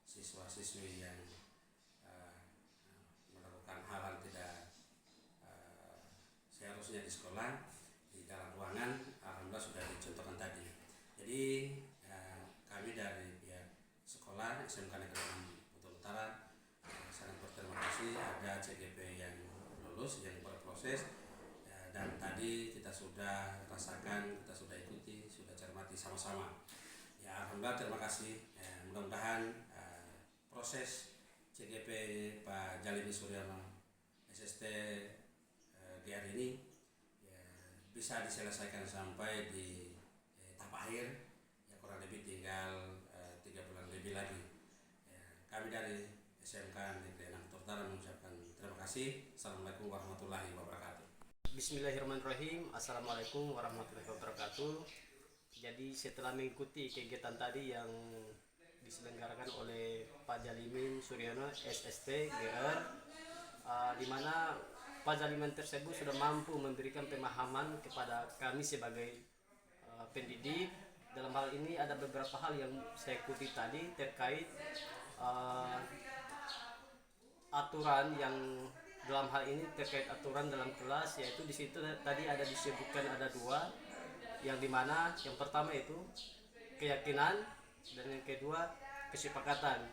siswa-siswi yang melakukan hal yang tidak seharusnya di sekolah, di dalam ruangan, alhamdulillah sudah dicontohkan tadi. Jadi kami dari pihak sekolah SMK Negeri 6 Buton Utara sangat berterima kasih ada CGP yang lulus, yang berproses, dan tadi kita sudah rasakan, kita sudah ikuti, sudah cermati sama-sama. Ya, alhamdulillah terima kasih. Mudah-mudahan proses CGP Pak Jalimin Suryono SST GR ini ya, bisa diselesaikan sampai di tahap akhir, ya kurang lebih tinggal 3 bulan lebih lagi. Ya, kami dari SMK Negeri 6 Utara mengucapkan terima kasih. Assalamualaikum warahmatullahi wabarakatuh. Bismillahirrahmanirrahim. Assalamualaikum warahmatullahi wabarakatuh. Jadi setelah mengikuti kegiatan tadi yang diselenggarakan oleh Pak Jalimin Suryono SST GR, di mana Pak Jalimin tersebut sudah mampu memberikan pemahaman kepada kami sebagai pendidik. Dalam hal ini ada beberapa hal yang saya ikuti tadi terkait aturan yang dalam hal ini terkait aturan dalam kelas, yaitu di situ tadi ada disebutkan ada 2, yang dimana yang pertama itu keyakinan dan yang kedua kesepakatan.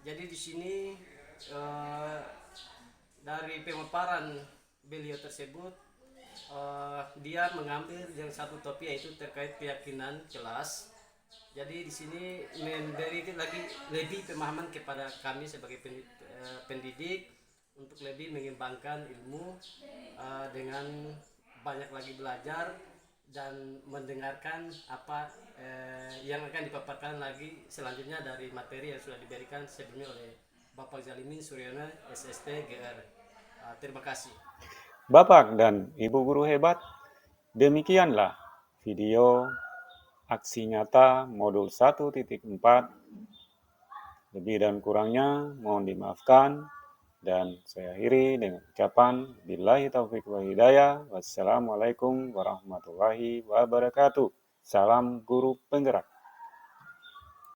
Jadi di sini dari pemaparan beliau tersebut dia mengambil yang satu topik yaitu terkait keyakinan kelas. Jadi di sini memberi lagi lebih pemahaman kepada kami sebagai pendidik untuk lebih mengembangkan ilmu dengan banyak lagi belajar dan mendengarkan apa yang akan dipaparkan lagi selanjutnya dari materi yang sudah diberikan sebelumnya oleh Bapak Jalimin Suryono SST GR. Terima kasih. Bapak dan Ibu guru hebat, demikianlah video aksi nyata modul 1.4. Lebih dan kurangnya mohon dimaafkan. Dan saya akhiri dengan ucapan billahi taufiq wal hidayah. Wassalamualaikum warahmatullahi wabarakatuh. Salam guru penggerak.